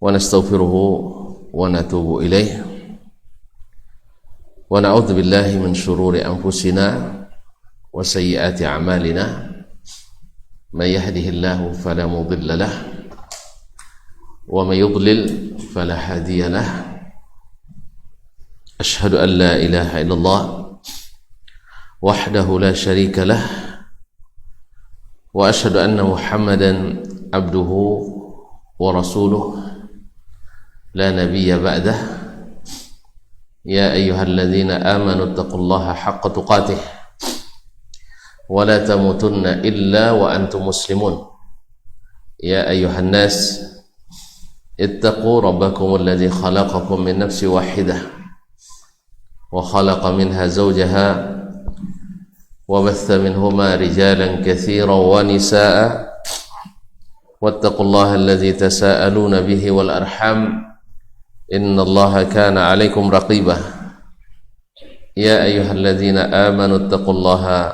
ونستغفره ونتوب إليه ونعوذ بالله من شرور أنفسنا وسيئات أعمالنا من يهده الله فلا مضل له ومن يضلل فلا هادي له أشهد أن لا إله إلا الله وحده لا شريك له وأشهد أن محمدا عبده ورسوله لا نبي بعده يا أيها الذين آمنوا اتقوا الله حق تقاته ولا تموتن إلا وأنتم مسلمون يا أيها الناس اتقوا ربكم الذي خلقكم من نفس واحدة وخلق منها زوجها وبث منهما رجالا كثيرا ونساء واتقوا الله الذي تساءلون به والأرحام إن الله كان عليكم رقيبا يا أيها الذين آمنوا اتقوا الله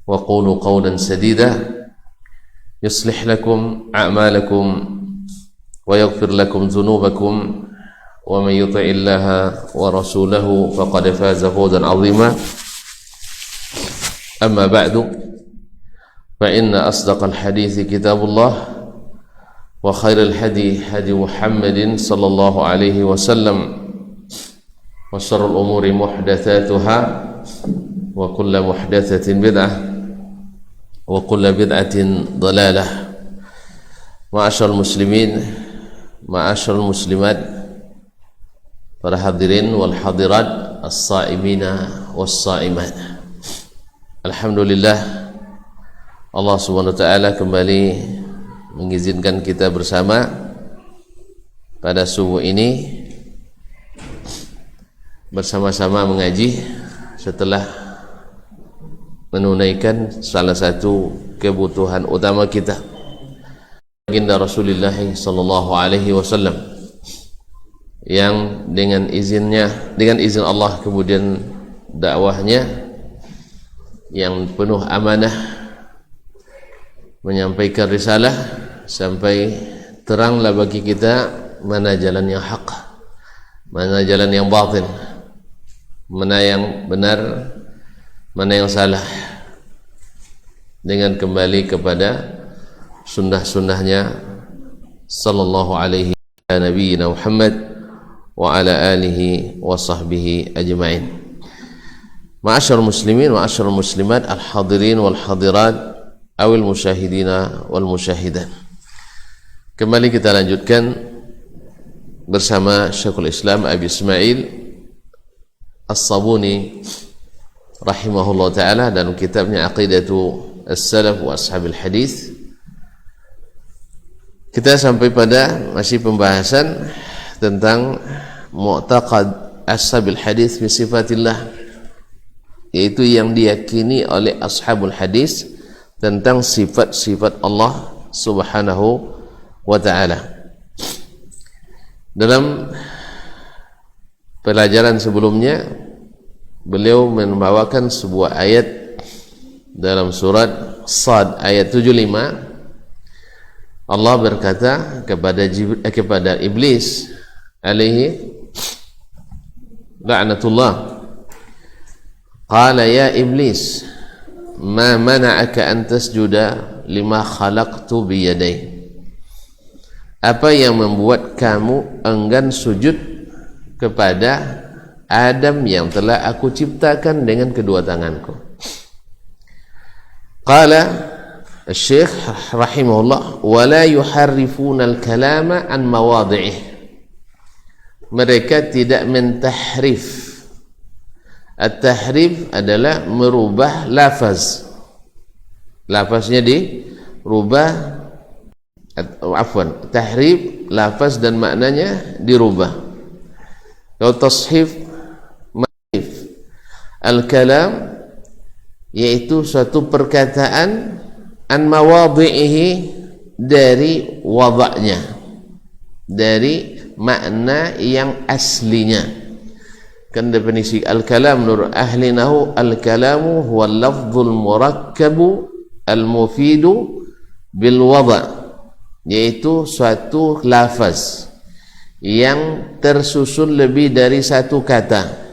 وقولوا قولا سديدا يصلح لكم أعمالكم ويغفر لكم ذنوبكم ومن يطع الله ورسوله فقد فاز فوزا عظيما أما بعد فإن أصدق الحديث كتاب الله وخير الهدي هدي محمد صلى الله عليه وسلم وشر الأمور محدثاتها وكل محدثة بدعة وكل بدعة ضلالة معاشر المسلمين معاشر المسلمات para hadirin wal hadirat as-saimina was-saimat. Alhamdulillah Allah Subhanahu wa taala kembali mengizinkan kita bersama pada subuh ini bersama-sama mengaji setelah menunaikan salah satu kebutuhan utama kita, baginda Rasulullah sallallahu alaihi wasallam, yang dengan izin Allah kemudian dakwahnya yang penuh amanah menyampaikan risalah sampai teranglah bagi kita mana jalan yang hak, mana jalan yang batil, mana yang benar, mana yang salah, dengan kembali kepada sunnah-sunnahnya sallallahu alaihi nabiyina Muhammad wa ala alihi wa sahbihi ajma'in. Ma'asyar muslimin wa ma'asyar muslimat al-hadirin wal hadirat awil musyahidina wal musyahidat. Kembali kita lanjutkan bersama Syekhul Islam Abi Ismail As-Sabuni rahimahullah ta'ala dalam kitabnya Aqidatu As-Salaf wa Ashabil Hadith. Kita sampai pada masih pembahasan tentang mu'taqad Ashabil Hadith fi sifatillah, yaitu yang diyakini oleh Ashabul Hadis tentang sifat-sifat Allah Subhanahu wa ta'ala. Dalam pelajaran sebelumnya beliau membawakan sebuah ayat dalam surat Sad ayat 75. Allah berkata kepada Iblis alaihi la'natullah, qala ya Iblis ma mana'aka an tasjuda lima khalaqtu biyadai. Apa yang membuat kamu enggan sujud kepada Adam yang telah aku ciptakan dengan kedua tanganku? Qala Syekh rahimahullah wala yuharrifuna al-kalama an mawadhi'ih. Mereka tidak mentahrif. At-tahrif adalah merubah lafaz. Lafaznya dirubah. Afwan, tahrif lafaz dan maknanya dirubah. Kalau tashif, mahrif. Al-kalam yaitu suatu perkataan an mawadhi'ihi, dari wada'nya, dari makna yang aslinya. Kan definisi al-kalam menurut ahli nahwu, al-kalamu huwa al-lafdhul murakkabu al-mufidu bil wada' yaitu suatu lafaz yang tersusun lebih dari satu kata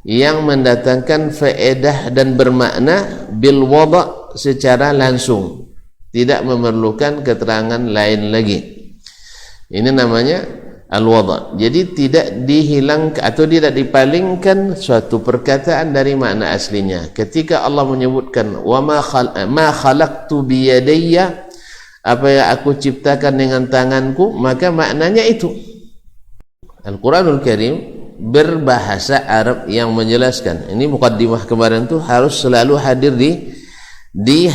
yang mendatangkan faedah dan bermakna bil wada' secara langsung, tidak memerlukan keterangan lain lagi. Ini namanya al-wada'. Jadi tidak dihilangkan atau tidak dipalingkan suatu perkataan dari makna aslinya. Ketika Allah menyebutkan wa ma khalaqtu bi yadayya, apa yang aku ciptakan dengan tanganku, maka maknanya itu. Al-Quranul Karim berbahasa Arab yang menjelaskan. Ini mukaddimah kemarin tuh harus selalu hadir di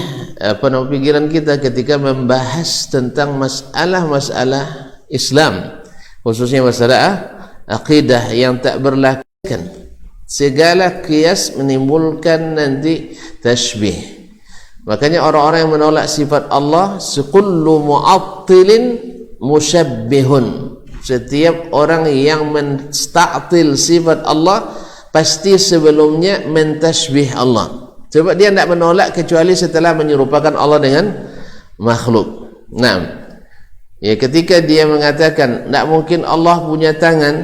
pikiran kita ketika membahas tentang masalah-masalah Islam, khususnya masalah akidah yang tak berlaku. Segala kias menimbulkan nanti tashbih. Makanya orang-orang yang menolak sifat Allah, sekullu mu'attilin musyabbihun. Setiap orang yang mensta'til sifat Allah pasti sebelumnya mentashbih Allah. Sebab dia tidak menolak kecuali setelah menyerupakan Allah dengan makhluk. Nah, ya, ketika dia mengatakan tidak mungkin Allah punya tangan,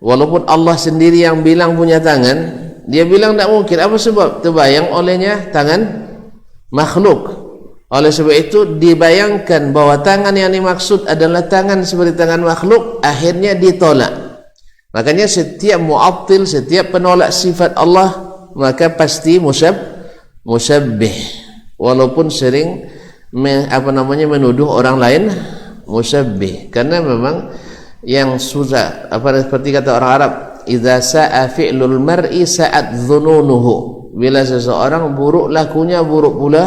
walaupun Allah sendiri yang bilang punya tangan, dia bilang tidak mungkin. Apa sebab? Terbayang olehnya tangan makhluk. Oleh sebab itu dibayangkan bahwa tangan yang dimaksud adalah tangan seperti tangan makhluk, akhirnya ditolak. Makanya setiap mu'attil, setiap penolak sifat Allah, maka pasti musyabbih, walaupun sering menuduh orang lain musyabbih, karena memang yang susah, seperti kata orang Arab, idza sa'a fi'lul mar'i sa'at dhununuhu. Bila seseorang buruk lakunya, buruk pula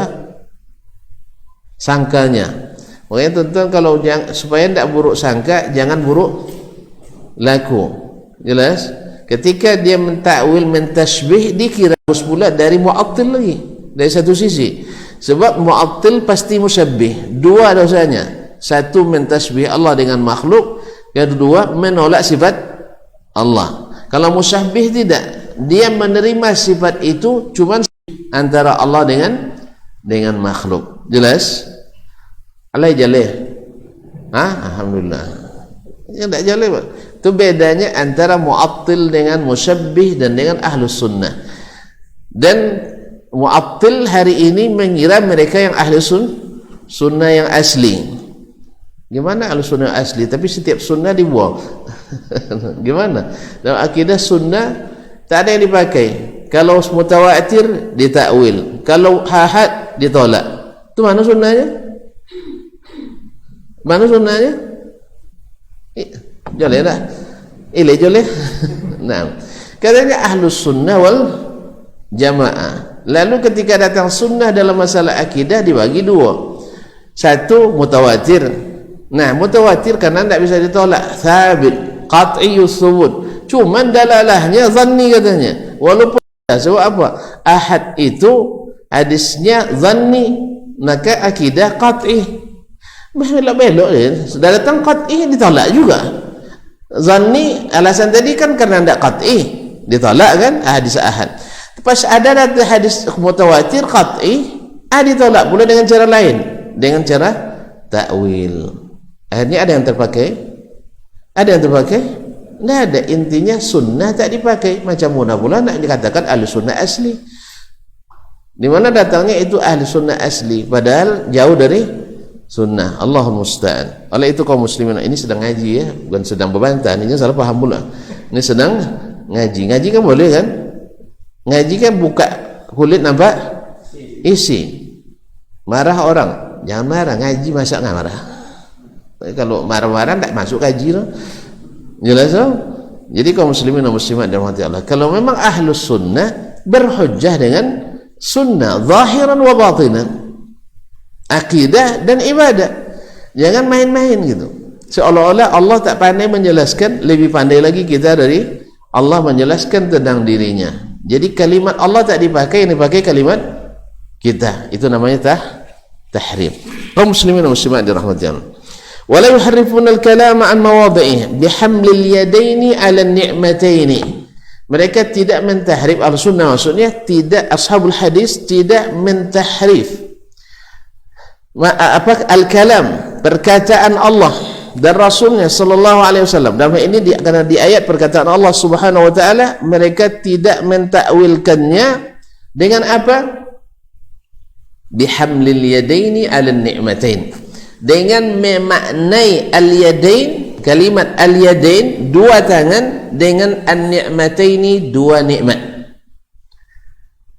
sangkanya. Makanya tuan-tuan, kalau supaya tidak buruk sangka, jangan buruk laku. Jelas? Ketika dia mentakwil, mentashbih, dikira pula dari mu'attil lagi, dari satu sisi. Sebab mu'attil pasti musyabbih. Dua dosanya. Satu, mentashbih Allah dengan makhluk. Yang kedua, menolak sifat Allah. Kalau musyabbih tidak, dia menerima sifat itu cuma antara Allah dengan makhluk. Jelas? Alai jaleh. Alhamdulillah. Ya tak jaleh, Pak. Itu bedanya antara mu'attil dengan musyabbih dan dengan ahlus sunnah. Dan mu'attil hari ini mengira mereka yang ahlus sunnah yang asli. Gimana ahlus sunnah asli? Tapi setiap sunnah dibuang. Gimana? Dalam akidah sunnah tak ada yang dipakai. Kalau mutawatir ditakwil, kalau ahad ditolak. Itu mana sunnahnya? Mana sunnahnya? Joleh dah. Joleh. Nah, katanya ahlus sunnah wal jamaah. Lalu ketika datang sunnah dalam masalah akidah dibagi dua. Satu, mutawatir. Nah, mutawatir karena tidak bisa ditolak, sabit, qat'iyyus subut. Cuman dalalahnya zanni katanya. Walaupun sebab apa? Ahad itu hadisnya zanni, maka akidah qat'i. Belok-belok ya. Sudah datang qat'i ditolak juga. Zanni alasan tadi kan karena tidak qat'i, ditolak kan hadis ahad. Pas ada hadis mutawatir qat'i, ditolak pula dengan cara lain, dengan cara takwil. Akhirnya ada yang terpakai, ada yang terpakai. Tidak ada. Intinya sunnah tak dipakai. Macam mana pula nak dikatakan ahli sunnah asli? Di mana datangnya itu ahli sunnah asli, padahal jauh dari sunnah. Allahul musta'an. Oleh itu kaum muslimin, ini sedang ngaji ya, bukan sedang berbantah. Ini salah paham pula. Ini sedang ngaji. Ngaji kan boleh kan? Ngaji kan buka kulit nampak isi. Marah orang, jangan marah. Ngaji masa nggak marah? Kalau marah-marah tak masuk ngaji loh. Jelas loh. Jadi kaum muslimin dan muslimat dirahmati Allah, kalau memang ahlus sunnah berhujjah dengan sunnah zahiran wa batinan, akidah dan ibadah. Jangan main-main gitu, seolah-olah Allah tak pandai menjelaskan. Lebih pandai lagi kita dari Allah menjelaskan tentang dirinya. Jadi kalimat Allah tak dipakai, yang dipakai kalimat kita. Itu namanya tahrim. Kaum muslimin dan muslimat dirahmati Allah, wala yuharrifuna al-kalama an mawadhi'i bihamlil yadaini 'ala an-ni'mataini. Mereka tidak mentahrif. Al-sunnah maksudnya tidak, ashabul hadis tidak mentahrif al-kalam, perkataan Allah dan Rasulnya sallallahu alaihi wasallam. Dalam ini karena di ayat perkataan Allah Subhanahu wa taala, mereka tidak mentakwilkannya dengan apa? Bihamlil yadaini 'ala ni'matain. Dengan memaknai al-yadain, kalimat al-yadain, dua tangan, dengan an-ni'mataini, dua nikmat.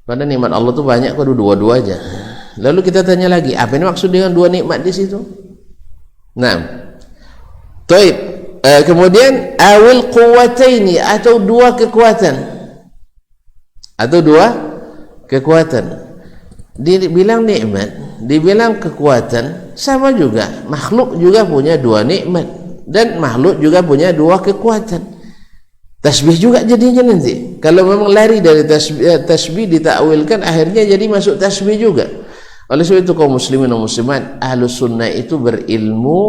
Pada nikmat Allah itu banyak, kok dua-dua aja. Lalu kita tanya lagi, apa ini maksud dengan dua nikmat di situ? Nah, taib. Kemudian awil quwwataini, atau dua kekuatan, atau dua kekuatan. Dibilang nikmat, dibilang kekuatan, sama juga. Makhluk juga punya dua nikmat, dan makhluk juga punya dua kekuatan. Tasbih juga jadinya nanti. Kalau memang lari dari tasbih ditakwilkan, akhirnya jadi masuk tasbih juga. Oleh sebab itu kaum muslimin dan muslimat, ahlus sunnah itu berilmu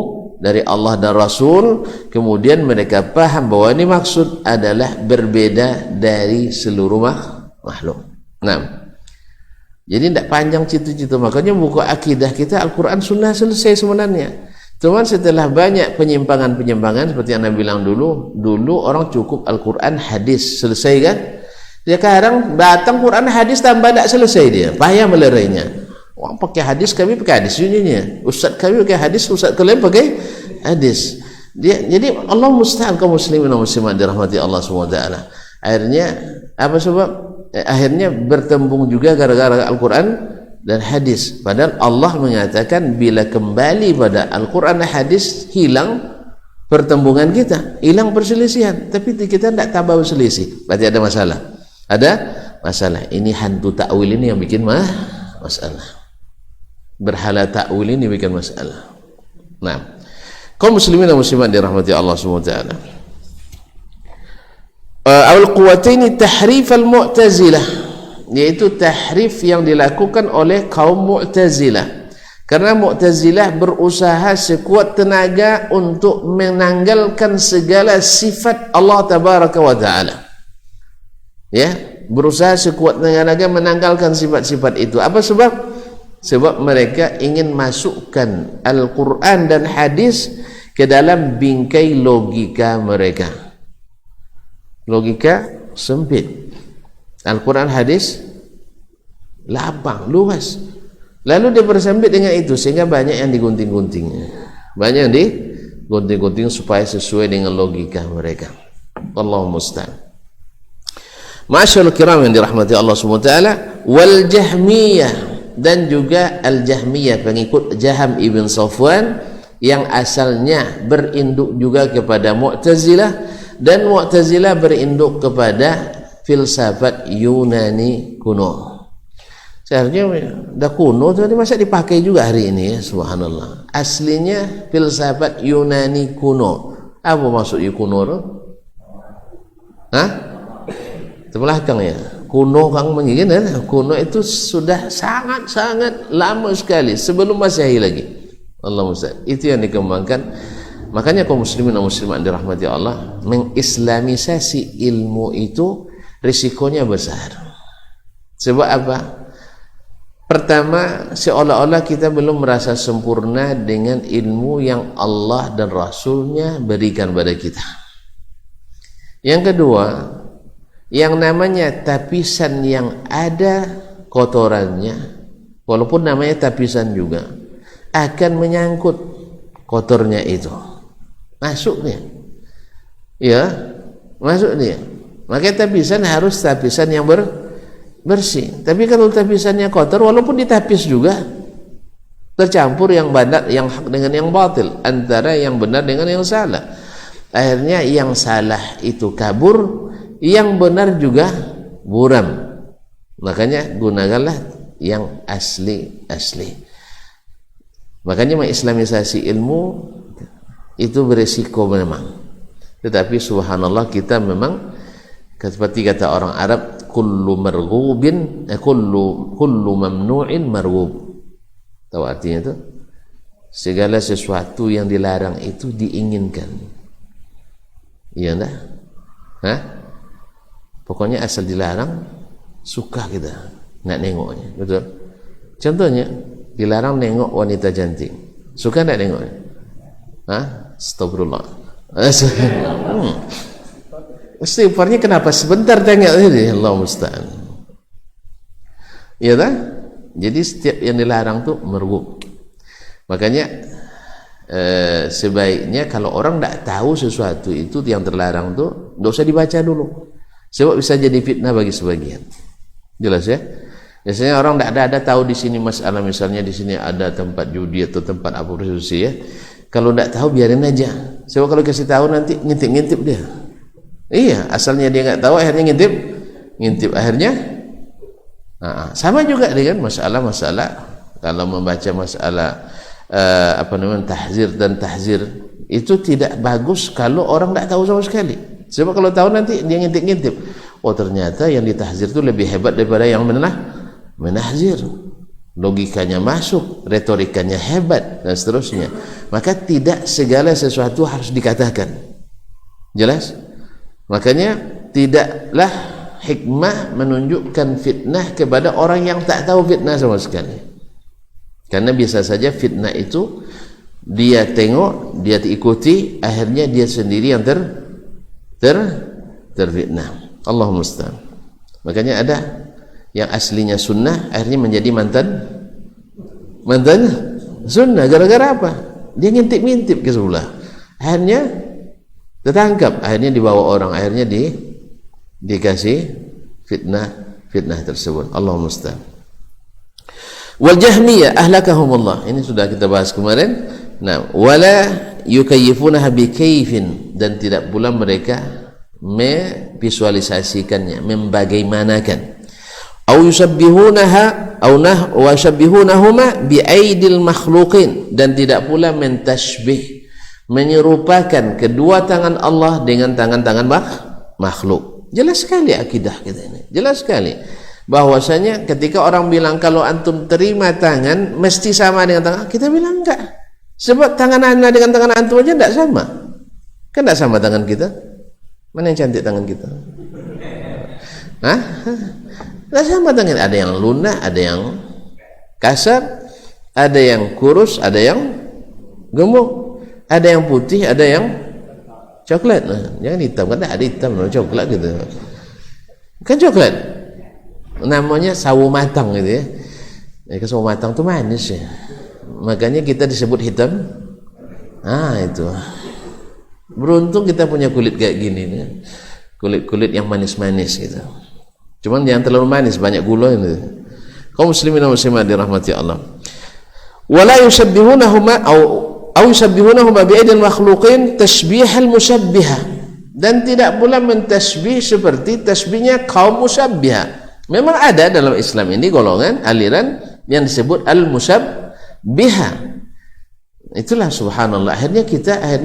dari Allah dan Rasul, kemudian mereka paham bahwa ini maksud adalah berbeda dari seluruh makhluk. Nah, jadi tidak panjang situ-situ. Makanya buku akidah kita Al-Quran Sunnah selesai sebenarnya. Cuman setelah banyak penyimpangan-penyimpangan, seperti yang Anda bilang dulu orang cukup Al-Quran hadis, selesai kan? Dia sekarang datang Quran hadis tambah tidak selesai, dia payah melerainya. Orang pakai hadis, kami pakai hadis uninya. Ustaz kami pakai hadis, ustaz kalian pakai hadis. Jadi Allah mustahil kaum muslimin dan muslimat dirahmati Allah SWT. Akhirnya apa sebab? Akhirnya bertembung juga gara-gara Al-Quran dan hadis. Padahal Allah mengatakan bila kembali pada Al-Quran dan hadis, hilang pertembungan kita, hilang perselisihan. Tapi kita tidak tambah selisih, berarti ada masalah. Ada masalah. Ini hantu takwil ini yang bikin masalah. Berhala takwil ini bikin masalah. Nah, kaum muslimin dan muslimat dirahmati Allah SWT. Awal quwwataini tahrif al-mu'tazilah, yaitu tahrif yang dilakukan oleh kaum Mu'tazilah. Karena Mu'tazilah berusaha sekuat tenaga untuk menanggalkan segala sifat Allah Tabaraka wa Ta'ala. Ya, berusaha sekuat tenaga menanggalkan sifat-sifat itu. Apa sebab? Sebab mereka ingin masukkan Al-Quran dan hadis ke dalam bingkai logika mereka. Logika sempit. Al-Quran hadis lapang, luas. Lalu dia bersempit dengan itu, sehingga banyak yang digunting-gunting. Banyak yang digunting-gunting supaya sesuai dengan logika mereka. Allahu musta'an. Ma'asyarul kiram yang dirahmati Allah SWT. Wal Jahmiyah, dan juga Al-Jahmiyah, pengikut Jaham ibn Safwan, yang asalnya berinduk juga kepada Mu'tazilah, dan Mu'tazilah berinduk kepada filsafat Yunani kuno. Seharusnya dah kuno tu masa dipakai juga hari ini, ya, subhanallah. Aslinya filsafat Yunani kuno. Apa maksud kuno tu? Hah? Terbelakang ya. Kuno kang mengingat, kuno itu sudah sangat-sangat lama sekali sebelum Masehi lagi. Allah musta'an. Itu yang dikembangkan. Makanya kaum muslimin dan muslimat dirahmati Allah, mengislamisasi ilmu itu risikonya besar. Sebab apa? Pertama, seolah-olah kita belum merasa sempurna dengan ilmu yang Allah dan Rasulnya berikan pada kita. Yang kedua, yang namanya tapisan yang ada kotorannya, walaupun namanya tapisan juga, akan menyangkut kotornya itu. Masuk dia. Ya, masuk dia. Makanya tapisan harus tapisan yang bersih. Tapi kalau tapisannya kotor, walaupun ditapis juga, tercampur yang benar, yang hak dengan yang batil, antara yang benar dengan yang salah. Akhirnya yang salah itu kabur, yang benar juga buram. Makanya gunakanlah yang asli. Makanya mengislamisasi ilmu itu beresiko memang. Tetapi subhanallah, kita memang seperti kata orang Arab, kullu marghubin kullu mamnu'in marghub. Tahu artinya itu? Segala sesuatu yang dilarang itu diinginkan. Iya enggak? Hah? Pokoknya asal dilarang, suka kita nak nengoknya. Betul? Contohnya, dilarang nengok wanita cantik. Suka enggak tengok? Hah? Astagfirullah. Istighfarnya kenapa sebentar tengok ini? Allah musta'an. Iya tak? Jadi setiap yang dilarang tuh mergub. Makanya sebaiknya kalau orang tidak tahu sesuatu itu yang terlarang tuh nggak usah dibaca dulu, sebab bisa jadi fitnah bagi sebagian. Jelas ya? Biasanya orang tidak ada tahu di sini masalah, misalnya di sini ada tempat judi atau tempat apa prostitusi ya. Kalau tidak tahu biarin aja. Sebab kalau kasih tahu nanti ngintip-ngintip dia. Iya, asalnya dia nggak tahu, akhirnya ngintip akhirnya. Sama juga dengan masalah-masalah kalau membaca masalah tahzir dan tahzir itu tidak bagus kalau orang tidak tahu sama sekali. Sebab kalau tahu nanti dia ngintip-ngintip. Oh ternyata yang ditahzir itu lebih hebat daripada yang menahzir. Logikanya masuk, retorikanya hebat dan seterusnya. Maka tidak segala sesuatu harus dikatakan. Jelas? Makanya tidaklah hikmah menunjukkan fitnah kepada orang yang tak tahu fitnah sama sekali. Karena biasa saja fitnah itu dia tengok, dia ikuti, akhirnya dia sendiri yang terfitnah. Allahumma musta'an. Makanya ada yang aslinya sunnah akhirnya menjadi mantan sunnah. Gara-gara apa? Dia ngintip-ngintip ke sebelah, akhirnya tertangkap, akhirnya dibawa orang, akhirnya dikasih fitnah tersebut. Allahumma musta'an. Wal Jahmiyah ahlakahumullah, ini sudah kita bahas kemarin. Nah, wala yukayyifunaha bikayfin, dan tidak pula mereka memvisualisasikannya, membagaimanakan. Au yusabbihunaha wa yushabbihunahuma biaidil makhluqin, dan tidak pula mentashbih, menyerupakan kedua tangan Allah dengan tangan-tangan makhluk. Jelas sekali akidah kita ini, jelas sekali bahwasanya ketika orang bilang kalau antum terima tangan mesti sama dengan tangan, kita bilang enggak, sebab tangan anda dengan tangan antum aja enggak sama, kan enggak sama tangan kita. Mana yang cantik tangan kita? Hah? Enggak sama tangan, ada yang lunak, ada yang kasar, ada yang kurus, ada yang gemuk, ada yang putih, ada yang coklat. Nah, jangan hitam, kan ada hitam, coklat gitu. Kan coklat. Namanya sawo matang gitu ya. Sawo matang itu manis ya. Makanya kita disebut hitam. Itu. Beruntung kita punya kulit kayak gini nih. Kulit-kulit yang manis-manis gitu. Cuman jangan terlalu manis, banyak gula ini. Kaum muslimin dan muslimat dirahmati Allah. Wala yushabbihunahuma aw yushabbihunahuma bi'aidil makhluqin tashbihal musyabbihah, dan tidak pula mentasbih seperti tasbihnya kaum musyabbihah. Memang ada dalam Islam ini golongan aliran yang disebut al-musyabbihah. Itulah subhanallah, akhirnya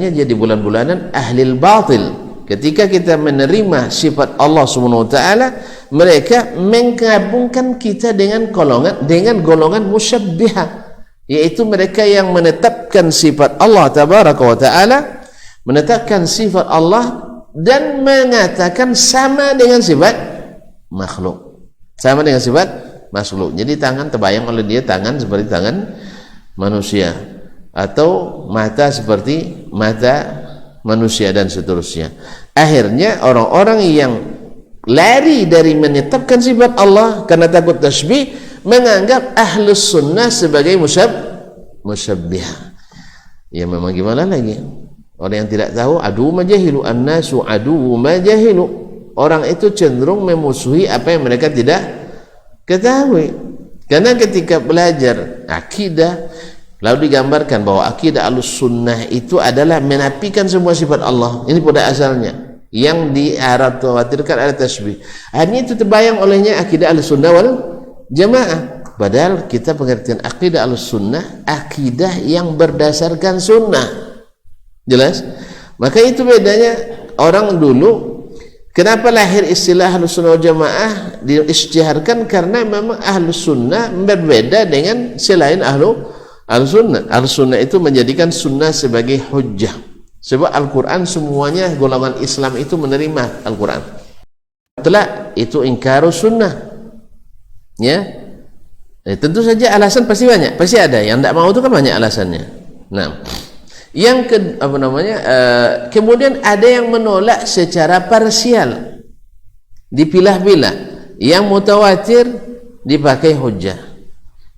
jadi bulan-bulanan ahlil batil. Ketika kita menerima sifat Allah Subhanahu wa taala, mereka menggabungkan kita dengan golongan musyabbihah, yaitu mereka yang menetapkan sifat Allah tabaraka wa taala, menetapkan sifat Allah dan mengatakan sama dengan sifat makhluk. Sama dengan sifat makhluk. Jadi tangan terbayang oleh dia tangan seperti tangan manusia, atau mata seperti mata manusia, dan seterusnya. Akhirnya orang-orang yang lari dari menetapkan sifat Allah karena takut tasbih, menganggap ahlus sunnah sebagai musyabbihah. Ya memang gimana lagi, orang yang tidak tahu adu majahilu, annasu adu majahilu, orang itu cenderung memusuhi apa yang mereka tidak ketahui. Karena ketika belajar akidah lalu digambarkan bahwa akidah Ahlussunnah itu adalah menafikan semua sifat Allah, ini pada asalnya yang dikhawatirkan ada tasbih, akhirnya itu terbayang olehnya akidah Ahlussunnah wal Jamaah. Padahal kita pengertian akidah Ahlussunnah akidah yang berdasarkan sunnah. Jelas? Maka itu bedanya orang dulu. Kenapa lahir istilah Ahlussunnah wal Jamaah diisytiharkan? Karena memang Ahlussunnah berbeda dengan selain Ahlussunnah. Ahlussunnah itu menjadikan sunnah sebagai hujjah. Sebab Al-Quran semuanya golongan Islam itu menerima Al-Quran. Setelah itu ingkarus sunnah. Ya, tentu saja alasan pasti banyak, pasti ada. Yang tidak mau itu kan banyak alasannya. Nah, kemudian ada yang menolak secara parsial, dipilah-pilah. Yang mutawatir dipakai hujjah,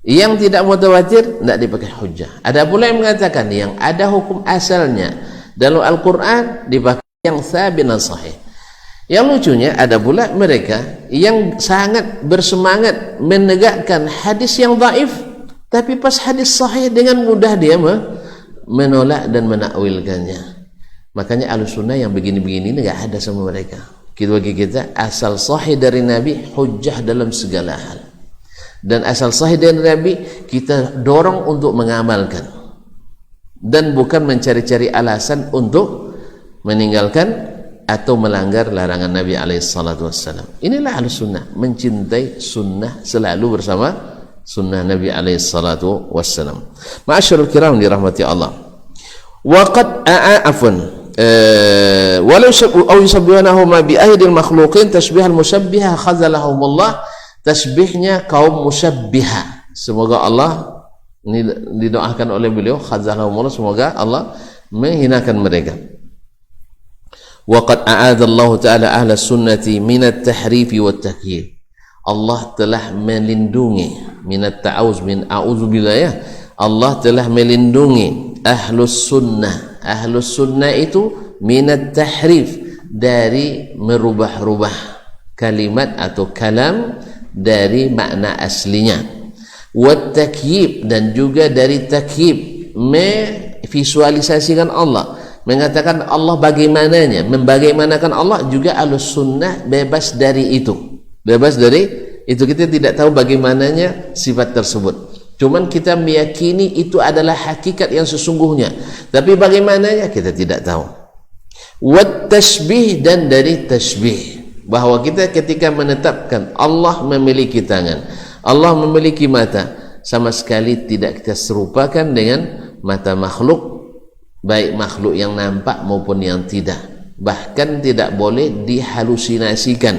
yang tidak mutawatir tidak dipakai hujjah. Ada pula yang mengatakan yang ada hukum asalnya dalam Al-Quran dipakai yang sabit dan sahih. Yang lucunya ada pula mereka yang sangat bersemangat menegakkan hadis yang dhaif, tapi pas hadis sahih dengan mudah dia menolak dan menakwilkannya. Makanya Ahlussunnah yang begini-begini ini enggak ada sama mereka. Bagi kita asal sahih dari Nabi hujjah dalam segala hal, dan asal sahih dari Nabi kita dorong untuk mengamalkan dan bukan mencari-cari alasan untuk meninggalkan atau melanggar larangan Nabi SAW. Inilah Ahlussunnah, mencintai sunnah, selalu bersama sunnah Nabi SAW. Ma'asyarul kiram dirahmati Allah. Waqad afwan walau au yusabbihunahuma bi aidil makhluqin tasbihal musyabbihah khazalahumullah. Tasbihnya kaum musyabbihah, semoga Allah, ini didoakan oleh beliau, khazalahumullah, semoga Allah menghinakan mereka. Waqad a'adallahu ta'ala ahla sunnati minat tahrifi wat takyif. Allah telah melindungi minat ta'awuz min a'udzubillah, ya. Allah telah melindungi ahlus sunnah. Ahlus sunnah itu minat tahrif, dari merubah-rubah kalimat atau kalam dari makna aslinya. Wat takyib, dan juga dari takyib, memvisualisasikan Allah, mengatakan Allah bagaimananya, membagaimanakan Allah. Juga ahlus sunnah bebas dari itu, bebas dari itu. Kita tidak tahu bagaimananya sifat tersebut, cuman kita meyakini itu adalah hakikat yang sesungguhnya, tapi bagaimananya kita tidak tahu. Wat tashbih, dan dari tashbih, bahwa kita ketika menetapkan Allah memiliki tangan, Allah memiliki mata, sama sekali tidak kita serupakan dengan mata makhluk, baik makhluk yang nampak maupun yang tidak. Bahkan tidak boleh dihalusinasikan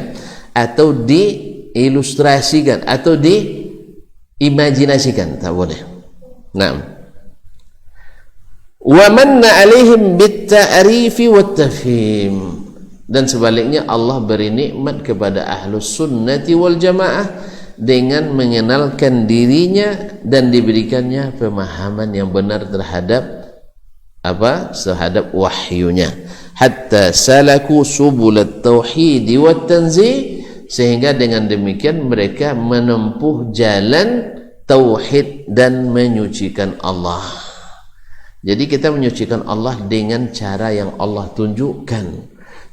atau diilustrasikan atau diimajinasikan, tak boleh. Nah, wa manna alaihim bit-ta'rifi wat-tafhim, dan sebaliknya Allah beri nikmat kepada ahlus sunnati wal jamaah dengan mengenalkan dirinya dan diberikannya pemahaman yang benar terhadap terhadap wahyunya, hatta salaku subulat tauhid wat tanzih, sehingga dengan demikian mereka menempuh jalan tauhid dan menyucikan Allah. Jadi kita menyucikan Allah dengan cara yang Allah tunjukkan,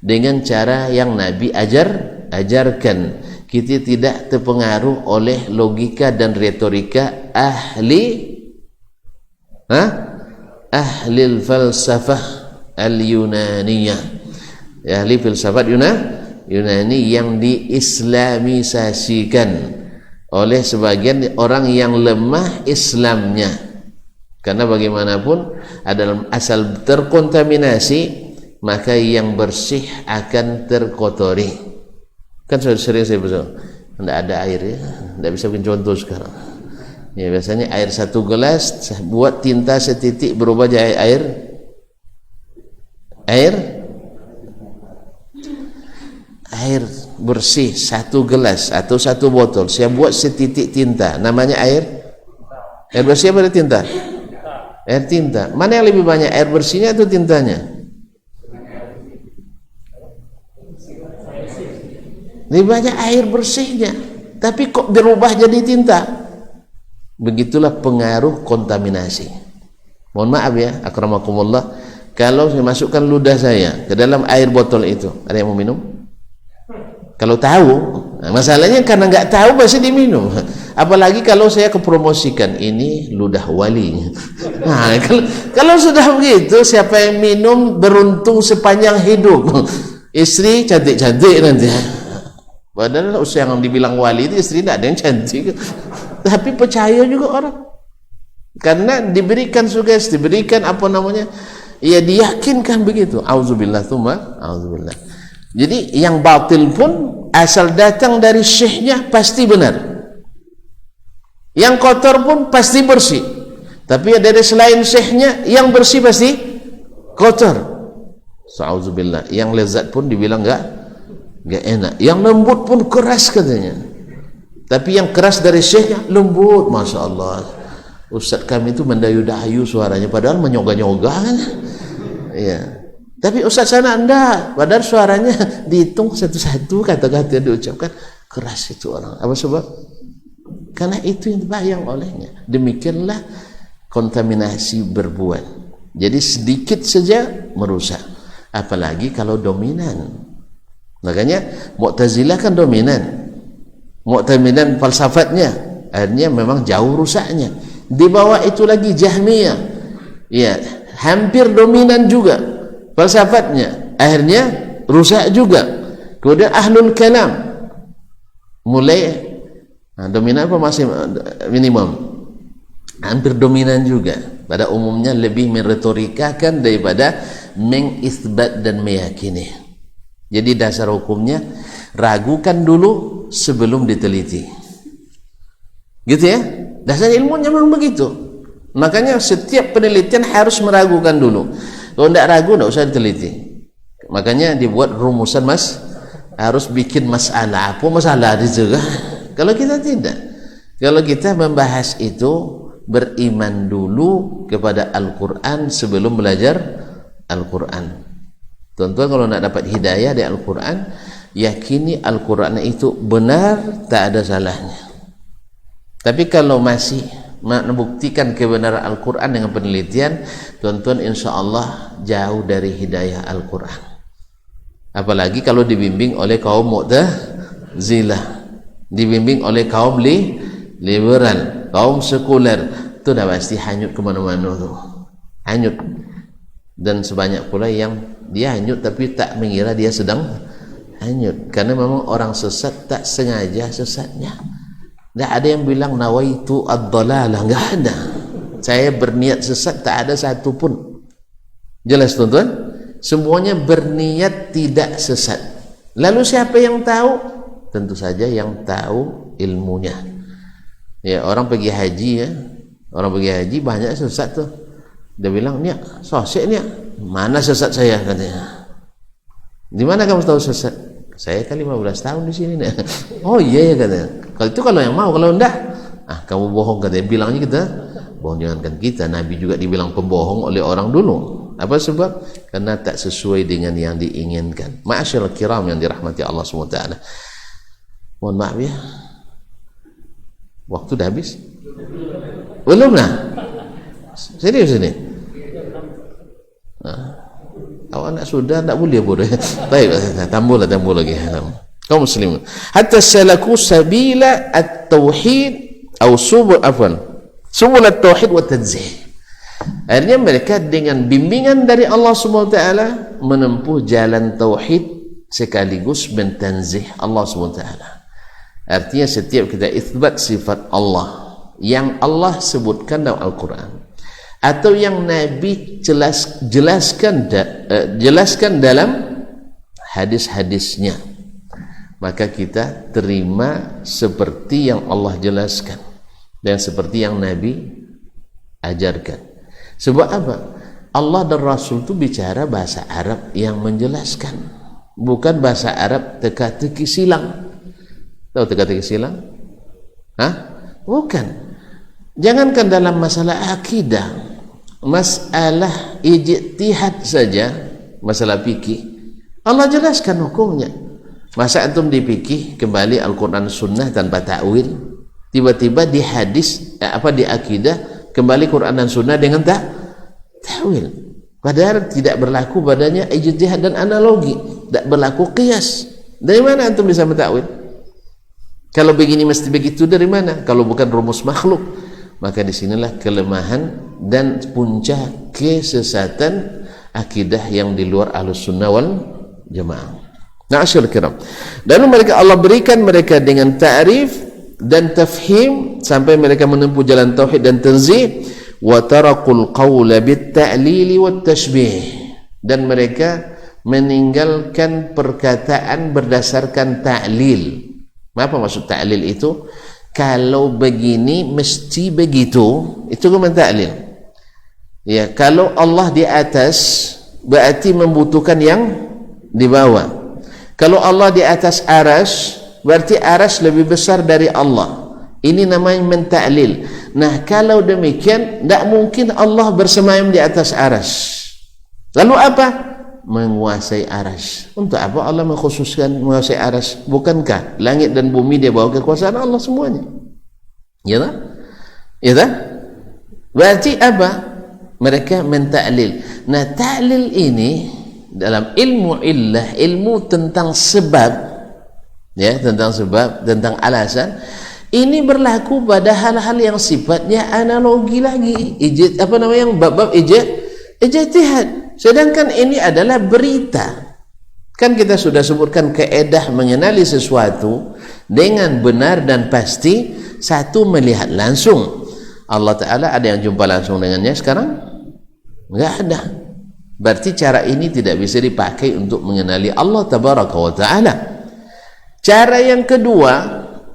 dengan cara yang Nabi ajarkan. Kita tidak terpengaruh oleh logika dan retorika ahli falsafah al-Yunaniyah, ahli filsafat Yunani yang diislamisasikan oleh sebagian orang yang lemah Islamnya. Karena bagaimanapun adalah asal terkontaminasi, maka yang bersih akan terkotori. Kan sering saya bilang, tidak ada air, ya, tidak bisa bikin contoh sekarang. Ya, biasanya air 1 gelas buat tinta setitik berubah jadi air bersih 1 gelas atau 1 botol. Saya buat setitik tinta, namanya air bersih apa tinta? Air tinta. Mana yang lebih banyak, air bersihnya atau tintanya? Lebih banyak air bersihnya, tapi kok berubah jadi tinta? Begitulah pengaruh kontaminasi. Mohon maaf ya, akramakumullah, kalau saya masukkan ludah saya ke dalam air botol itu, ada yang mau minum? Kalau tahu, nah, masalahnya karena nggak tahu pasti diminum. Apalagi kalau saya kepromosikan ini ludah wali. Nah, kalau sudah begitu, siapa yang minum beruntung sepanjang hidup. Istri cantik-cantik nanti. Padahal usia yang dibilang wali itu istri tidak ada yang cantik, tapi percaya juga orang. Karena diberikan sugesti, diberikan ya diyakinkan begitu. Auzubillah tsumma auzubillah. Jadi yang batil pun asal datang dari syekhnya pasti benar. Yang kotor pun pasti bersih. Tapi dari selain syekhnya yang bersih pasti kotor. Sa'udzubillah. Yang lezat pun dibilang enggak enak. Yang lembut pun keras katanya. Tapi yang keras dari syekhnya lembut, masya Allah. Ustaz kami itu mendayu-dayu suaranya, padahal menyoga-nyoga kan. Iya. Tapi Ustaz sana enggak, padahal suaranya dihitung satu-satu kata-kata yang diucapkan keras itu orang. Apa sebab? Karena itu yang dibayang olehnya. Demikianlah kontaminasi berbuat. Jadi sedikit saja merusak. Apalagi kalau dominan. Makanya Mu'tazilah kan dominan. Mu'tazilah falsafatnya akhirnya memang jauh rusaknya. Di bawah itu lagi Jahmiyah, ya hampir dominan juga falsafatnya, akhirnya rusak juga. Kemudian Ahlul Kalam mulai dominan apa masih minimum, hampir dominan juga. Pada umumnya lebih meretorikakan daripada mengisbat dan meyakini. Jadi dasar hukumnya ragukan dulu sebelum diteliti, gitu ya. Dasar ilmunya memang begitu. Makanya setiap penelitian harus meragukan dulu. Kalau tidak ragu tidak usah diteliti. Makanya dibuat rumusan harus bikin masalah. Apa masalah itu kan? Kalau kita tidak, kalau kita membahas itu beriman dulu kepada Al-Quran sebelum belajar Al-Quran. Tuan-tuan kalau nak dapat hidayah dari Al-Quran, yakini Al-Quran itu benar, tak ada salahnya. Tapi kalau masih membuktikan kebenaran Al-Quran dengan penelitian, tuan-tuan insya Allah jauh dari hidayah Al-Quran. Apalagi kalau dibimbing oleh kaum Mu'tazilah, dibimbing oleh kaum liberal, kaum sekuler, itu dah pasti hanyut kemana-mana tuh, hanyut. Dan sebanyak pula yang dia hanyut tapi tak mengira dia sedang hanyut, karena memang orang sesat tak sengaja sesatnya. Tak ada yang bilang nawaitu ad-dalalah, enggak ada. Saya berniat sesat, tak ada satu pun. Jelas tuan-tuan? Semuanya berniat tidak sesat. Lalu siapa yang tahu? Tentu saja yang tahu ilmunya. Ya, orang pergi haji ya. Orang pergi haji banyak sesat tuh. Dia bilang, "Nia, sosek nia. Mana sesat saya?" katanya. "Di mana kamu tahu sesat?" "Saya kan 15 tahun di sini nih." "Oh iya ya," katanya. "Kalau itu kalau yang mau, kalau enggak, kamu bohong," katanya. Bilangnya kita bohong, jangankan kita, Nabi juga dibilang pembohong oleh orang dulu. Apa sebab? Karena tak sesuai dengan yang diinginkan. Ma'asyiral kiram yang dirahmati Allah SWT. Mohon maaf ya, waktu dah habis? Belum lah? Serius ini? Awak nak sudah tak boleh boleh. Baik, tambah lagi. Kaum muslimin. Hatta salaku sabila at-tauhid atau subul at-tauhid wa tanzih. Akhirnya mereka dengan bimbingan dari Allah SWT menempuh jalan tauhid sekaligus mentanzih Allah SWT. Artinya setiap kita itsbat sifat Allah yang Allah sebutkan dalam Al-Quran atau yang Nabi jelaskan dalam hadis-hadisnya, maka kita terima seperti yang Allah jelaskan dan seperti yang Nabi ajarkan. Sebab apa? Allah dan Rasul itu bicara bahasa Arab yang menjelaskan, bukan bahasa Arab teka-teki silang. Tahu teka-teki silang? Bukan. Jangankan dalam masalah akidah, masalah ijtihad saja, masalah fikih, Allah jelaskan hukumnya. Masa antum di fikih kembali Al-Quran Sunnah tanpa ta'wil, tiba-tiba di hadis di akidah kembali Quran dan Sunnah dengan ta'wil, padahal tidak berlaku padanya ijtihad dan analogi, tidak berlaku qiyas. Dari mana antum bisa mentakwil? Kalau begini mesti begitu, dari mana? Kalau bukan rumus makhluk. Maka disinilah kelemahan dan puncak kesesatan akidah yang di luar Ahlus Sunnah wal Jamaah. Na'asyul kiram. Dan mereka Allah berikan mereka dengan ta'rif dan tafhim sampai mereka menempuh jalan tauhid dan tanzih, wa tarakul qawla bit ta'lili wat tashbih, dan mereka meninggalkan perkataan berdasarkan ta'lil. Apa maksud ta'lil itu? kalau begini mesti begitu, itu kan taklil. Ya, kalau Allah di atas berarti membutuhkan yang di bawah. Kalau Allah di atas aras berarti aras lebih besar dari Allah. Ini namanya mentaklil. Nah, kalau demikian tidak mungkin Allah bersemayam di atas aras. Lalu apa? Menguasai aras. Untuk apa Allah mengkhususkan menguasai aras? Bukankah langit dan bumi dia bawa kekuasaan Allah semuanya? Ya tak? Ya tak? Berarti apa? Mereka mentaklil. Nah, taklil ini dalam ilmu illah, ilmu tentang sebab, ya, tentang sebab, tentang alasan, ini berlaku pada hal-hal yang sifatnya analogi lagi. Apa namanya, yang bab-bab ijtihad. Sedangkan ini adalah berita. Kan kita sudah sebutkan kaedah mengenali sesuatu dengan benar dan pasti. Satu, melihat langsung. Allah Ta'ala ada yang jumpa langsung dengannya sekarang? Enggak ada. Berarti cara ini tidak bisa dipakai untuk mengenali Allah Tabaraka wa Ta'ala. Cara yang kedua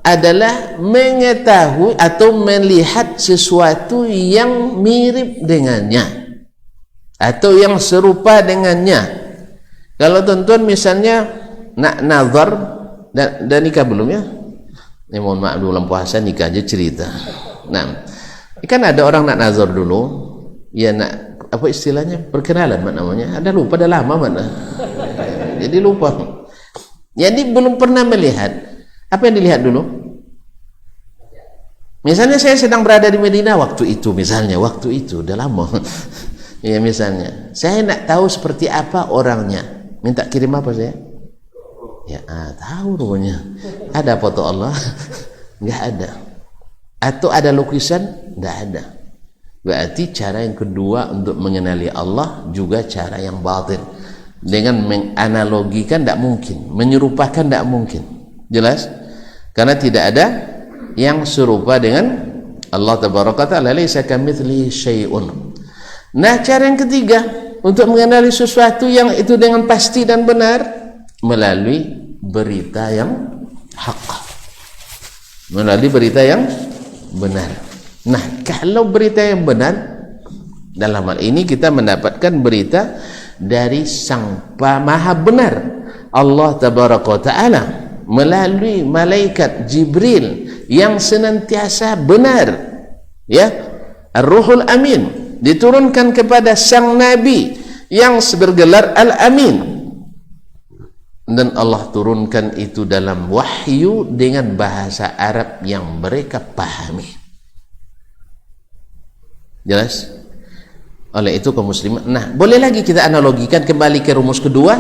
adalah mengetahui atau melihat sesuatu yang mirip dengannya atau yang serupa dengannya. Kalau tuan-tuan misalnya nak nazar dan nikah belum ya? Ini mohon maaf, dulu bulan puasa nikah aja cerita. Nah, kan ada orang nak nazar dulu, ya nak apa istilahnya, perkenalan namanya. Ada lupa, dah lama mana. Jadi lupa. Jadi belum pernah melihat. Apa yang dilihat dulu? Misalnya saya sedang berada di Medina waktu itu, misalnya waktu itu udah lama. Ya, misalnya saya nak tahu seperti apa orangnya, minta kirim apa saya? Ya, tahu rupanya. Ada foto Allah? Enggak ada. Atau ada lukisan? Enggak ada. Berarti cara yang kedua untuk mengenali Allah juga cara yang batin. Dengan menganalogikan tidak mungkin, menyerupakan tidak mungkin. Jelas? Karena tidak ada yang serupa dengan Allah Tabaraka Ta'ala. Laisa kamitslihi syai'un. Nah, cara yang ketiga untuk mengenali sesuatu yang itu dengan pasti dan benar melalui berita yang hak, melalui berita yang benar. Nah, kalau berita yang benar, dalam hal ini kita mendapatkan berita dari Sang Maha Benar Allah Tabaraka Ta'ala melalui malaikat Jibril yang senantiasa benar, ya, Ar-Ruhul Amin, diturunkan kepada sang Nabi yang bergelar Al-Amin, dan Allah turunkan itu dalam wahyu dengan bahasa Arab yang mereka pahami. Jelas? Oleh itu kaum muslimin, nah, boleh lagi kita analogikan kembali ke rumus kedua?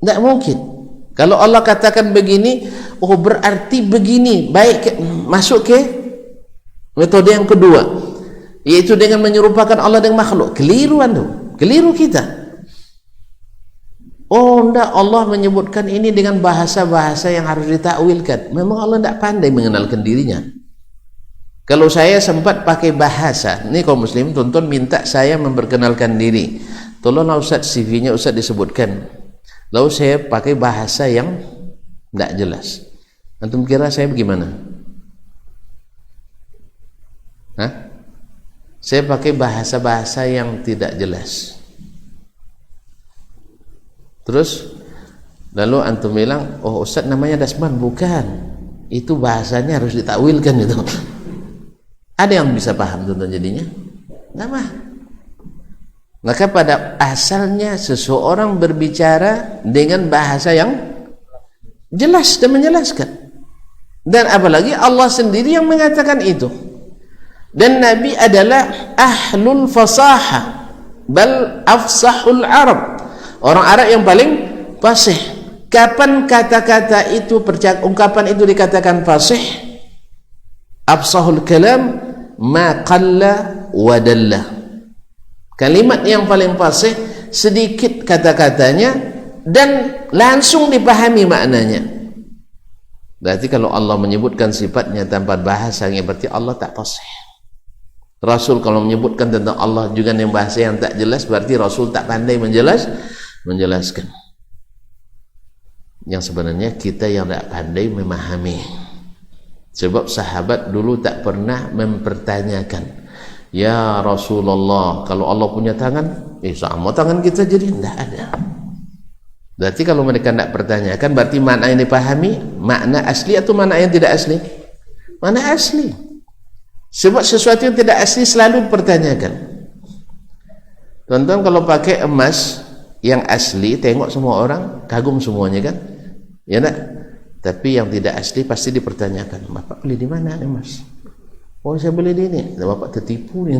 Tidak mungkin. Kalau Allah katakan begini, oh berarti begini, baik, masuk ke metode yang kedua, yaitu dengan menyerupakan Allah dengan makhluk. Keliru anda, keliru kita. Oh enggak, Allah menyebutkan ini dengan bahasa-bahasa yang harus ditakwilkan. Memang Allah tidak pandai mengenalkan dirinya. Kalau saya sempat pakai bahasa, ini kaum muslim, tonton minta saya memperkenalkan diri, tolonglah Ustaz CV-nya Ustaz disebutkan. Lalu saya pakai bahasa yang tidak jelas. Antum kira saya bagaimana? Hah? Saya pakai bahasa-bahasa yang tidak jelas. Terus lalu antum bilang, oh Ustaz namanya Dasman. Bukan, itu bahasanya harus ditakwilkan itu. Ada yang bisa paham tuan jadinya? Nama. Maka pada asalnya seseorang berbicara dengan bahasa yang jelas dan menjelaskan. Dan apalagi Allah sendiri yang mengatakan itu. Dan Nabi adalah ahlul fasaha, bal afsahul Arab, orang Arab yang paling fasih. Kapan kata-kata itu, ungkapan itu dikatakan fasih? Afsahul kalam ma qalla wa dalla. Kalimat yang paling fasih, sedikit kata-katanya dan langsung dipahami maknanya. Berarti kalau Allah menyebutkan sifatnya tanpa bahasanya, berarti Allah tak fasih. Rasul kalau menyebutkan tentang Allah juga dengan bahasa yang tak jelas, berarti Rasul tak pandai menjelaskan. Yang sebenarnya kita yang tak pandai memahami. Sebab sahabat dulu tak pernah mempertanyakan, ya Rasulullah, kalau Allah punya tangan, sama tangan kita jadi, tidak ada. Berarti kalau mereka tidak pertanyakan, berarti makna yang dipahami makna asli atau makna yang tidak asli? Makna asli. Sebab sesuatu yang tidak asli selalu dipertanyakan. Tonton kalau pakai emas yang asli, tengok semua orang kagum semuanya kan, ya nak? Tapi yang tidak asli pasti dipertanyakan, bapak beli di mana emas? Oh, saya beli di ini. Bapak tertipu nih.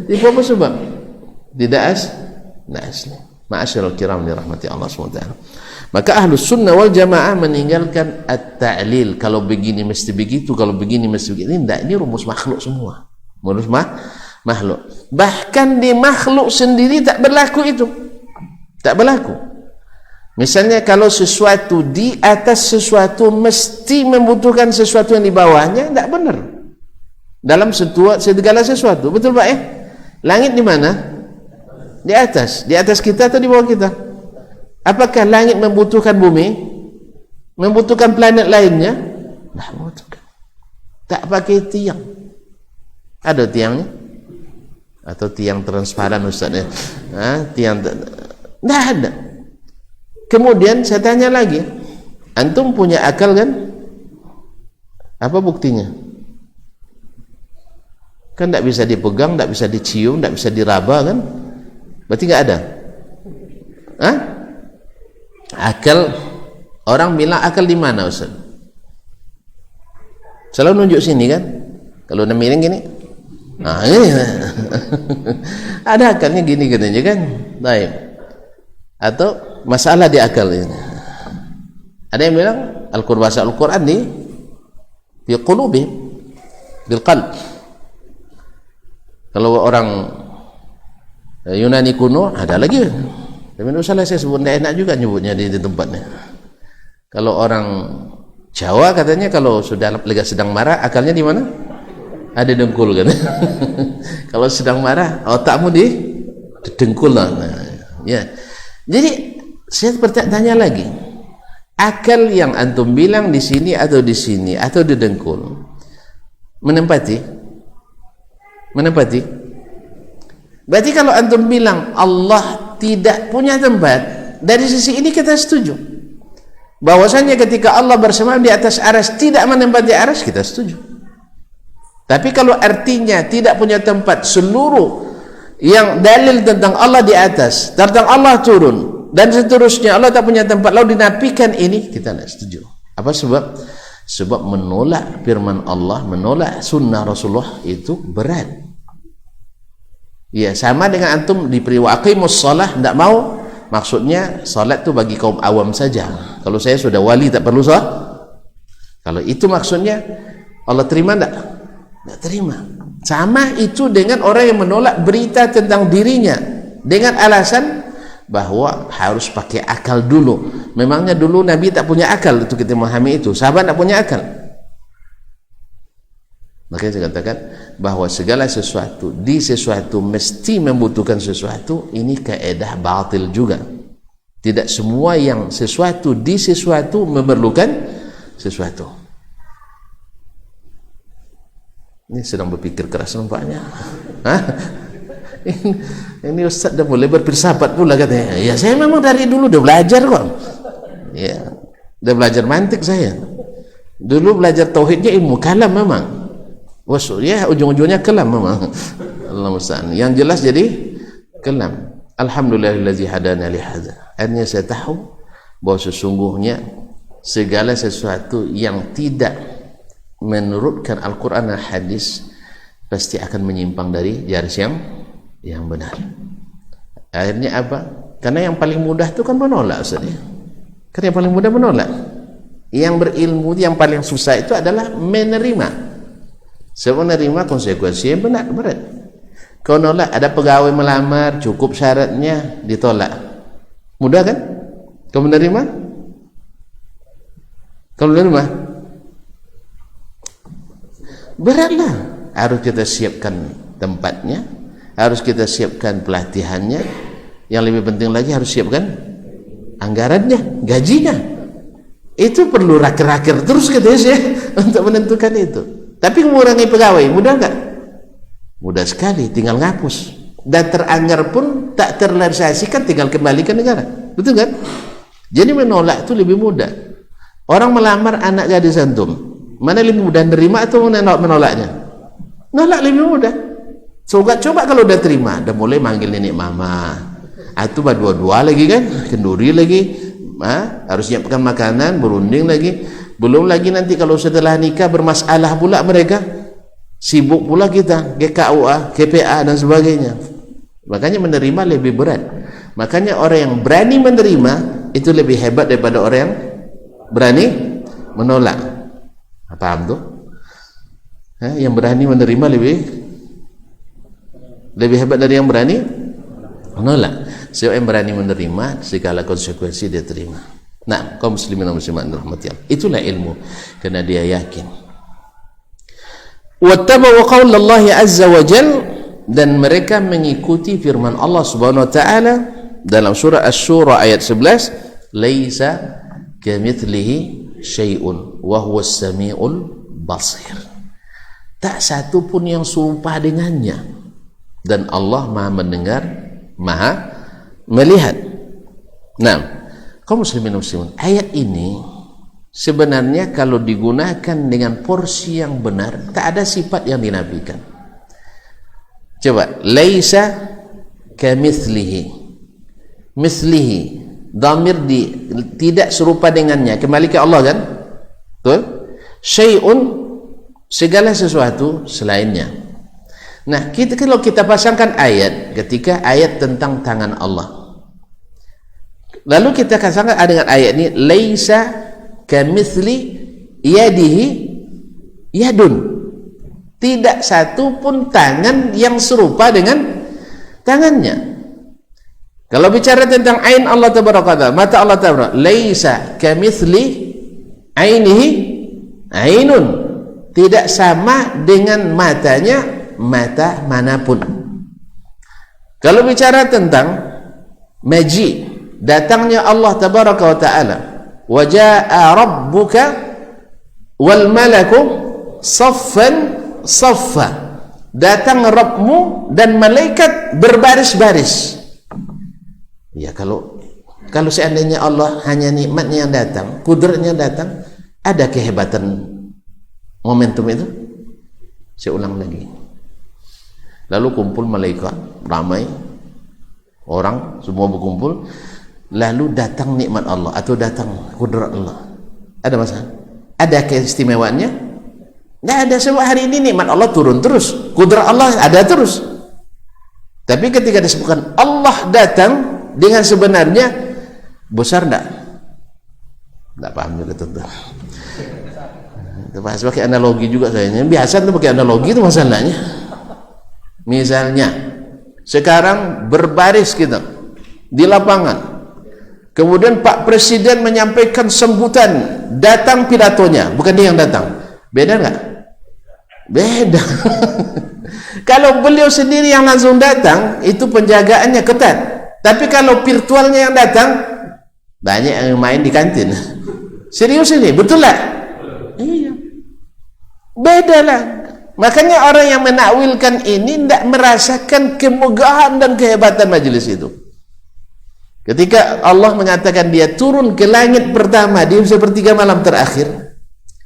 Tipu apa sebab? Tidak asli. Ma'asyiral kiram dirahmati Allah SWT. Maka ahlus sunnah wal jamaah meninggalkan at-ta'lil. Kalau begini mesti begitu, kalau begini mesti begitu. Ini rumus makhluk semua. Rumus makhluk. Bahkan di makhluk sendiri tak berlaku itu. Tak berlaku. Misalnya kalau sesuatu di atas sesuatu mesti membutuhkan sesuatu yang di bawahnya, tidak benar. Dalam segala sesuatu, betul Pak? Langit di mana? Di atas kita atau di bawah kita? Apakah langit membutuhkan bumi? Membutuhkan planet lainnya? Tidak membutuhkan. Tak pakai tiang. Ada tiangnya? Atau tiang transparan Ustaz ya? Tiang tidak ada. Kemudian saya tanya lagi, antum punya akal kan? Apa buktinya? Kan tidak bisa dipegang, tidak bisa dicium, tidak bisa diraba kan? Berarti nggak ada. Akal, orang bilang akal di mana Ustaz? Selalu nunjuk sini kan? Kalau udah miring gini, ini ada akalnya gini katanya kan? Baik. Atau masalah di akal ini. Ada yang bilang Al-Quran di qulubi bil qalb. Kalau orang Yunani kuno ada lagi. Tapi tidak usah saya sebut, tidak enak juga nyebutnya di tempatnya. Kalau orang Jawa katanya kalau sudah lagi sedang marah, akalnya di mana? Ada dengkul kan. Kalau sedang marah, otakmu di dengkul lah. Ya. Jadi saya bertanya lagi, akal yang antum bilang di sini atau di sini atau di dengkul menempati? Berarti kalau antum bilang Allah tidak punya tempat, dari sisi ini kita setuju. Bahwasanya ketika Allah bersemayam di atas arsy tidak menempati arsy, kita setuju. Tapi kalau artinya tidak punya tempat, seluruh yang dalil tentang Allah di atas, tentang Allah turun dan seterusnya, Allah tak punya tempat, lalu dinafikan, ini kita tidak setuju. Apa sebab? Sebab menolak firman Allah, menolak sunnah Rasulullah itu berat. Ya, sama dengan antum diberi waqimus shalah tidak mau, maksudnya salat itu bagi kaum awam saja. Kalau saya sudah wali tak perlu salat. Kalau itu maksudnya, Allah terima tidak? Tidak terima. Sama itu dengan orang yang menolak berita tentang dirinya dengan alasan bahwa harus pakai akal dulu. Memangnya dulu Nabi tak punya akal untuk kita memahami itu, sahabat tak punya akal. Makanya saya katakan bahwa segala sesuatu di sesuatu mesti membutuhkan sesuatu, ini kaedah batil juga. Tidak semua yang sesuatu di sesuatu memerlukan sesuatu. Ini sedang berpikir keras nampaknya. Ini Ustaz dah mulai berfilsafat pula katanya. Ya, saya memang dari dulu udah belajar kok. Ya, udah belajar mantik saya. Dulu belajar tauhidnya ilmu kalam memang. Ya, ujung-ujungnya kalam memang. Allah musta'an. Yang jelas jadi kalam. Alhamdulillahillazi hadana li hadza. Akhirnya saya tahu bahwa sesungguhnya segala sesuatu yang tidak menurutkan Al-Quran dan hadis pasti akan menyimpang dari garis yang benar. Akhirnya apa? Karena yang paling mudah itu kan menolak Ustaz. Karena yang paling mudah menolak. Yang berilmu yang paling susah itu adalah menerima. Sebab menerima konsekuensi yang berat. Kau nolak, ada pegawai melamar, cukup syaratnya, ditolak. Mudah kan? Kau menerima? Kau menerima? Beratlah. Harus kita siapkan tempatnya, harus kita siapkan pelatihannya, yang lebih penting lagi harus siapkan anggarannya, gajinya. Itu perlu rakir-rakir terus gitu ya untuk menentukan itu. Tapi mengurangi pegawai mudah nggak? Mudah sekali, tinggal ngapus. Dan teranggar pun tak terrealisasikan, tinggal kembali ke negara. Betul kan? Jadi menolak itu lebih mudah. Orang melamar anak gadis antum, mana lebih mudah nerima atau menolaknya? Nolak lebih mudah. Coba kalau udah terima, udah mulai manggil nenek mama, atau dua-dua lagi kan, kenduri lagi, harus siapkan makanan, berunding lagi. Belum lagi nanti kalau setelah nikah bermasalah pula mereka, sibuk pula kita, GKUA, KPA dan sebagainya. Makanya menerima lebih berat. Makanya orang yang berani menerima itu lebih hebat daripada orang yang berani menolak. Paham tuh? Yang berani menerima lebih hebat dari yang berani menolak. Siapa yang berani menerima segala konsekuensi dia terima. Nah, kaum muslimin dan muslimat rahmati Allah. Itulah ilmu, karena dia yakin. Wattaba'u qaul Allah azza wa jalla, dan mereka mengikuti firman Allah Subhanahu wa taala dalam surah Asy-Syura ayat 11, laisa kamitslihi syai'un wa huwas samiul basir. Tak satu pun yang serupa dengannya, dan Allah Maha mendengar, Maha melihat. Nah, kaum muslimin muslimin, ayat ini sebenarnya kalau digunakan dengan porsi yang benar, tak ada sifat yang dinafikan. Coba, laisa kamitslihi, mislihi, dhamir tidak serupa dengannya, kembali ke Allah kan? Betul? Syai'un, segala sesuatu selainnya. Nah, kalau kita pasangkan ayat, ketika ayat tentang tangan Allah, lalu kita pasangkan dengan ayat ini, laisa kamitsli yadihi yadun, tidak satu pun tangan yang serupa dengan tangannya. Kalau bicara tentang ain Allah tabaraka taala, mata Allah tabaraka, laisa kamitsli ainihi ainun, tidak sama dengan matanya mata manapun. Kalau bicara tentang maji, datangnya Allah tabaraka wa taala, wa jaa rabbuka wal malaku saffan saffa, datang Rabbmu dan malaikat berbaris-baris. Ya, kalau seandainya Allah hanya nikmatnya yang datang, kudratnya datang, ada kehebatan momentum itu? Saya ulang lagi. Lalu kumpul malaikat ramai, orang semua berkumpul, lalu datang nikmat Allah atau datang kudrat Allah, ada masalah? Ada keistimewaannya? Nggak ada. Sebab hari ini nikmat Allah turun terus, kudrat Allah ada terus. Tapi ketika disebutkan Allah datang dengan sebenarnya, besar enggak? Enggak paham juga tentu. Itu pakai analogi juga kayaknya. Biasa tuh pakai analogi itu masalahnya. Misalnya sekarang berbaris kita di lapangan, kemudian Pak Presiden menyampaikan sambutan, datang pidatonya, bukan dia yang datang. Beda enggak? Beda. Kalau beliau sendiri yang langsung datang, itu penjagaannya ketat. Tapi kalau virtualnya yang datang, banyak yang main di kantin. Serius ini, betul lah? Iya. Beda lah. Makanya orang yang menakwilkan ini tidak merasakan kemegahan dan kehebatan majelis itu. Ketika Allah mengatakan dia turun ke langit pertama di sepertiga malam terakhir,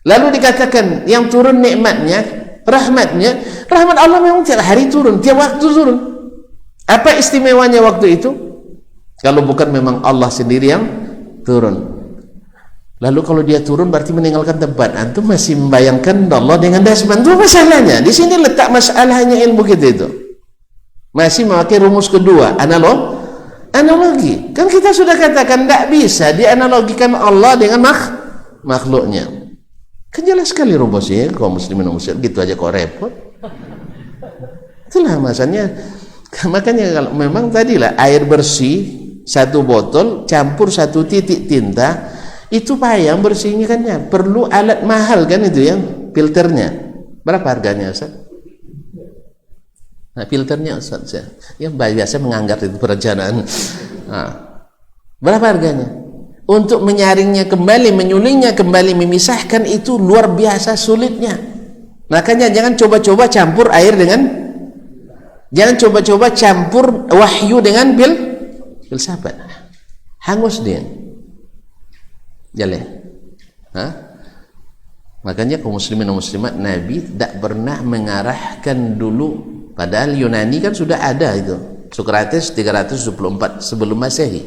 lalu dikatakan yang turun nikmatnya, rahmatnya, rahmat Allah memang tiap hari turun, tiap waktu turun. Apa istimewanya waktu itu? Kalau bukan memang Allah sendiri yang turun. Lalu kalau dia turun berarti meninggalkan tempat. Antum masih membayangkan Allah dengan dasman. Itu masalahnya. Di sini letak masalahnya ilmu kita itu. Masih memakai rumus kedua, analogi. Kan kita sudah katakan tidak bisa dianalogikan Allah dengan makhluknya. Kan jelas sekali rumusnya, kaum muslimin dan muslimat, gitu aja kok repot. Itulah masanya. Makanya kalau memang tadilah air bersih satu botol campur satu titik tinta, itu payah bersihnya kan ya. Perlu alat mahal kan itu yang filternya. Berapa harganya Ustaz? Nah, filternya Ustaz yang biasa menganggar itu perencanaan. Nah, berapa harganya? untuk menyaringnya kembali, menyulingnya kembali, memisahkan itu luar biasa sulitnya. Makanya jangan coba-coba campur air dengan, jangan coba-coba campur wahyu dengan filsafat. Hangus dia. Jalan. Makanya kaum muslimin dan muslimat, Nabi tidak pernah mengarahkan dulu, padahal Yunani kan sudah ada itu. Sokrates 324 sebelum Masehi.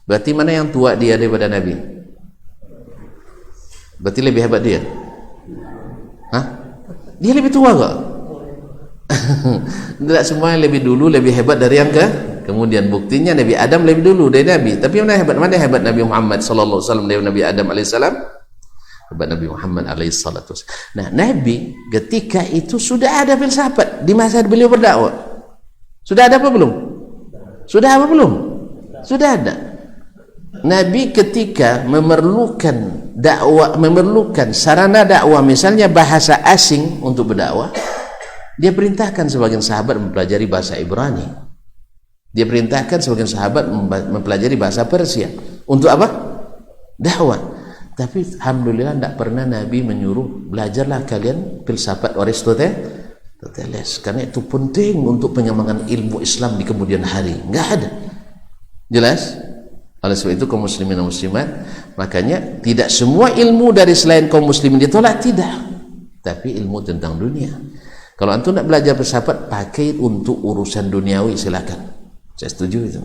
Berarti mana yang tua dia daripada Nabi? Berarti lebih hebat dia? Dia lebih tua kok. Tidak semua yang lebih dulu lebih hebat dari yang kemudian. Buktinya Nabi Adam lebih dulu dari Nabi. Tapi mana hebat? Mana hebat Nabi Muhammad sallallahu alaihi wasallam dari Nabi Adam alaihissalam? Hebat Nabi Muhammad alaihissalam. Nah, Nabi ketika itu sudah ada filsafat di masa beliau berdakwah. Sudah ada apa belum? Sudah apa belum? Sudah ada. Nabi ketika memerlukan dakwah, memerlukan sarana dakwah, misalnya bahasa asing untuk berdakwah, dia perintahkan sebagian sahabat mempelajari bahasa Ibrani. Dia perintahkan sebagian sahabat mempelajari bahasa Persia. Untuk apa? Dakwah. Tapi alhamdulillah tidak pernah Nabi menyuruh belajarlah kalian filsafat Aristoteles, karena itu penting untuk pengembangan ilmu Islam di kemudian hari. Enggak ada. Jelas? Oleh sebab itu kaum muslimin dan muslimat, makanya tidak semua ilmu dari selain kaum muslimin ditolak, tidak. Tapi ilmu tentang dunia. Kalau antum nak belajar filsafat, pakai untuk urusan duniawi, silakan. Saya setuju itu.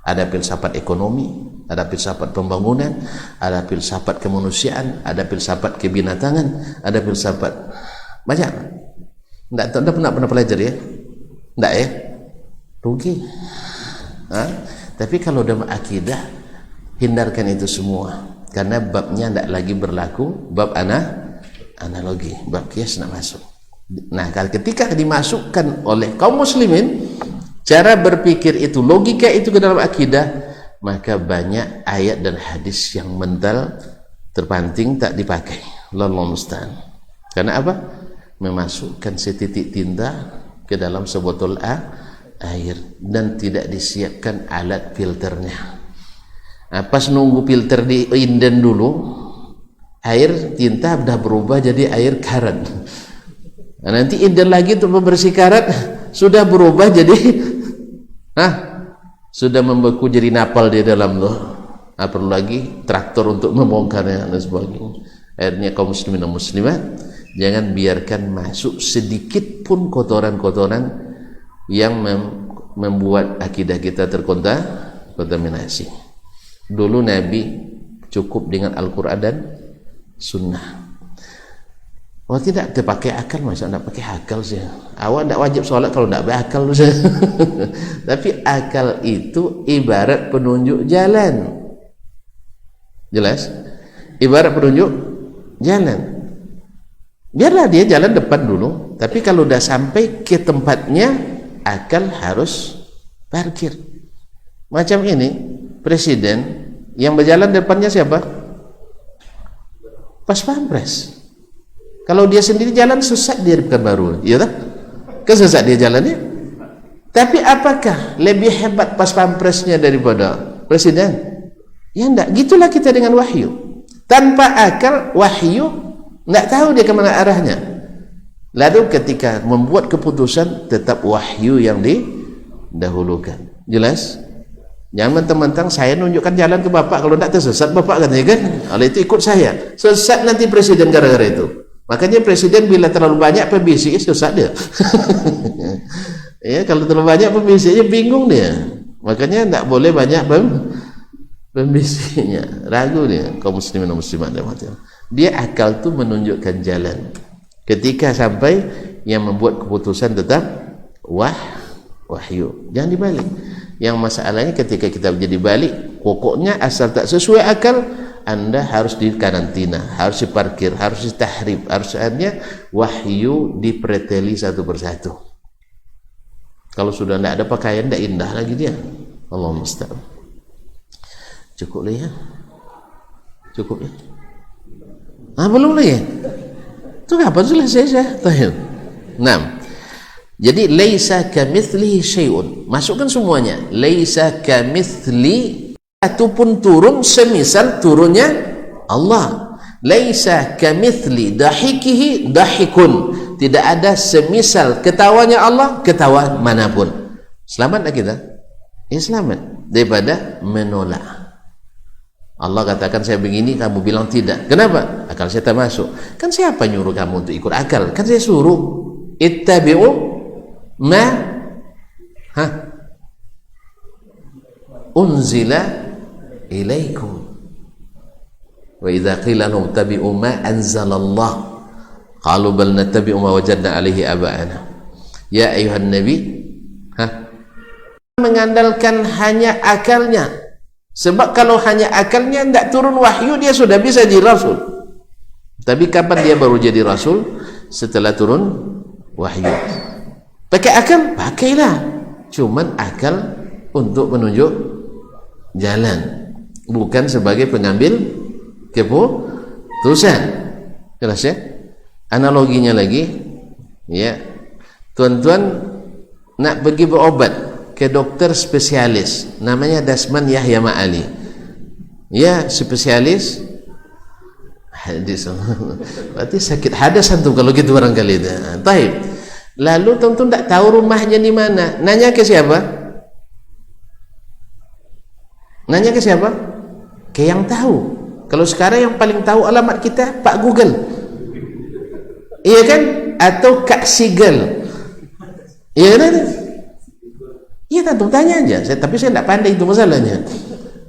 Ada filsafat ekonomi, ada filsafat pembangunan, ada filsafat kemanusiaan, ada filsafat kebinatangan, ada filsafat banyak. Tidak pernah pelajari ya? Tidak ya? Rugi. Tapi kalau dalam akidah, hindarkan itu semua, karena babnya tidak lagi berlaku bab analogi, bab kias nak masuk. Nah, ketika dimasukkan oleh kaum muslimin cara berpikir itu, logika itu ke dalam akidah, maka banyak ayat dan hadis yang mental terpanting tak dipakai. Wallahu musta'an. Karena apa? Memasukkan setitik tinta ke dalam sebotol air dan tidak disiapkan alat filternya. Pas nunggu filter diinden dulu, air tinta sudah berubah jadi air karat. Nanti inden lagi untuk membersih karat, sudah berubah jadi sudah membeku jadi napal di dalam loh. Perlu lagi traktor untuk membongkarnya dan sebagainya. Akhirnya kaum muslimin dan muslimat, jangan biarkan masuk sedikit pun kotoran-kotoran yang membuat akidah kita terkontaminasi. Dulu Nabi cukup dengan Al-Quran dan Sunnah. Tidak terpakai akal, masa nak pakai akal sih. Awak tidak wajib solat kalau tidak berakal. Tapi akal itu ibarat penunjuk jalan. Jelas? Ibarat penunjuk jalan. Biarlah dia jalan depan dulu. Tapi kalau sudah sampai ke tempatnya, akal harus parkir. Macam ini, presiden yang berjalan depannya siapa? Pas Pampres. Kalau dia sendiri jalan sesat, dia bukan baru, iya tak? Kesesat dia jalannya. Tapi apakah lebih hebat pas pampresnya daripada presiden? Ya enggak. Gitulah kita dengan wahyu. Tanpa akal, wahyu enggak tahu dia kemana arahnya. Lalu ketika membuat keputusan, tetap wahyu yang didahulukan. Jelas? Jangan mentang-mentang saya nunjukkan jalan ke bapak, kalau enggak tersesat bapak katanya kan. Kalau itu ikut saya. Sesat nanti presiden gara-gara itu. Makanya presiden bila terlalu banyak pembisik, susah dia. Ya, kalau terlalu banyak pembisiknya bingung dia. Makanya tidak boleh banyak pembisiknya. Ragu dia kaum muslimin dan muslimat. Dia akal tu menunjukkan jalan. Ketika sampai yang membuat keputusan tetap wahyu. Jangan dibalik. Yang masalahnya ketika kita menjadi balik, pokoknya asal tak sesuai akal, Anda harus dikarantina, harus diparkir, harus ditahrib, harus adanya wahyu dipreteli satu persatu. Kalau sudah tidak ada pakaian, tidak indah lagi dia. Allah musta'an. Cukup lah ya? Cukup ya? Belum lagi? Itu kapan selesai saya? Tahil. 6. Jadi laisa kamitslihi syai'un. Masukkan semuanya. Laisa kamitsli satu pun turun semisal turunnya Allah. Laisa kamitsli dahikihi dahikun. Tidak ada semisal ketawanya Allah ketawa manapun. Selamat tak kita? Ya selamat daripada menolak. Allah katakan saya begini, kamu bilang tidak. Kenapa? Akal saya tak masuk. Kan siapa nyuruh kamu untuk ikut akal? Kan saya suruh ittabi'u ma unzila ilaikum wa idza qila lahum tabi'u ma anzalallah qalu bal nattabi'u ma wajadna alaihi aba'ana. Ya ayuhan nabi, mengandalkan hanya akalnya, sebab kalau hanya akalnya tidak turun wahyu, dia sudah bisa jadi rasul. Tapi kapan dia baru jadi rasul? Setelah turun wahyu. Pakai akal? Pakailah, cuman akal untuk menunjuk jalan, bukan sebagai pengambil keputusan. Jelas ya? Analoginya lagi, ya, tuan-tuan nak pergi berobat ke dokter spesialis, namanya Dasman Yahya Ma'ali, ya, spesialis hadis. Berarti sakit hadas antum kalau gitu barangkali itu. Taib. Lalu tentu tak tahu rumahnya di mana. Nanya ke siapa? Nanya ke siapa? Ke yang tahu. Kalau sekarang yang paling tahu alamat kita Pak Google. Iya kan? Atau Kak Sigel. Iya kan? Iya tentu tanya aja. Tapi saya tidak pandai itu masalahnya.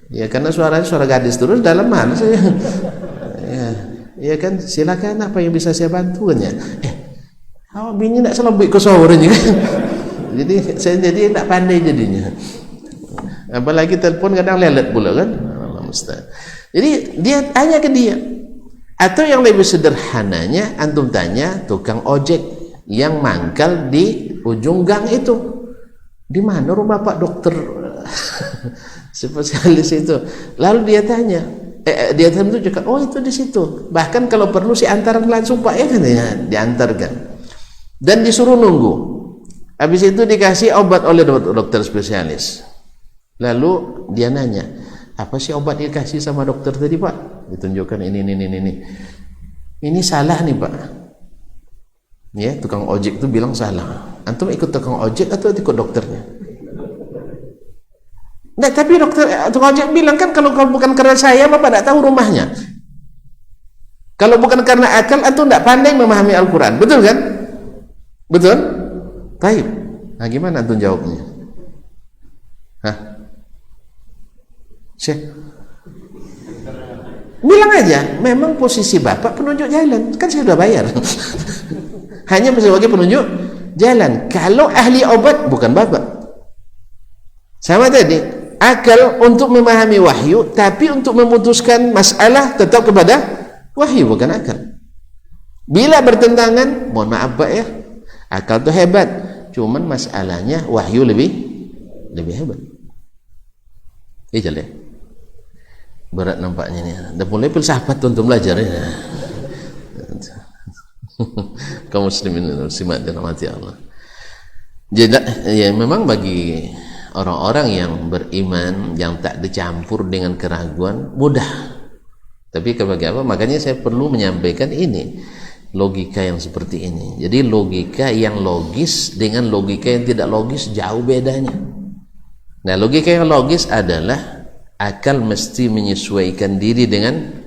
Ya karena suaranya suara gadis terus dalam mana saya. Ya kan, silakan apa yang bisa saya bantu kan ya. Awak bini nak selambut ke suaranya kan. Jadi saya jadi tak pandai jadinya. Apalagi telepon kadang lelet pula kan. Allah musta'an. Jadi dia tanya ke dia. Atau yang lebih sederhananya antum tanya tukang ojek yang mangkal di ujung gang itu. Di mana rumah Pak dokter spesialis itu? Lalu dia tanya, dia tunjukkan, oh itu di situ. Bahkan kalau perlu si antaran langsung Pak ya kan ya, diantarkan. Dan disuruh nunggu. Habis itu dikasih obat oleh dokter spesialis. Lalu dia nanya, apa sih obat dikasih sama dokter tadi Pak? Ditunjukkan ini. Ini salah nih Pak. Ya, tukang ojek itu bilang salah. Antum ikut tukang ojek atau ikut dokternya? Nah, tapi tukang ojek bilang kan kalau bukan karena saya Bapak tidak tahu rumahnya. Kalau bukan karena akal antum tidak pandai memahami Al-Quran. Betul kan? Betul? Baik. Nah, gimana antum jawabnya? Syekh, bilang aja, memang posisi Bapak penunjuk jalan. Kan saya sudah bayar. Hanya sebagai penunjuk jalan. Kalau ahli obat bukan Bapak. Sama tadi, akal untuk memahami wahyu, tapi untuk memutuskan masalah tetap kepada wahyu, bukan akal. Bila bertentangan, mohon maaf Pak ya, akal itu hebat, cuman masalahnya wahyu lebih hebat. Ijal ya, berat nampaknya nih. Dah mulai filsafat untuk belajar ya. Kaum muslimin muslimat dirahmati Allah. Jadi ya memang bagi orang-orang yang beriman yang tak dicampur dengan keraguan mudah. Tapi bagi apa? Makanya saya perlu menyampaikan ini, logika yang seperti ini. Jadi logika yang logis dengan logika yang tidak logis jauh bedanya. Nah, logika yang logis adalah akal mesti menyesuaikan diri dengan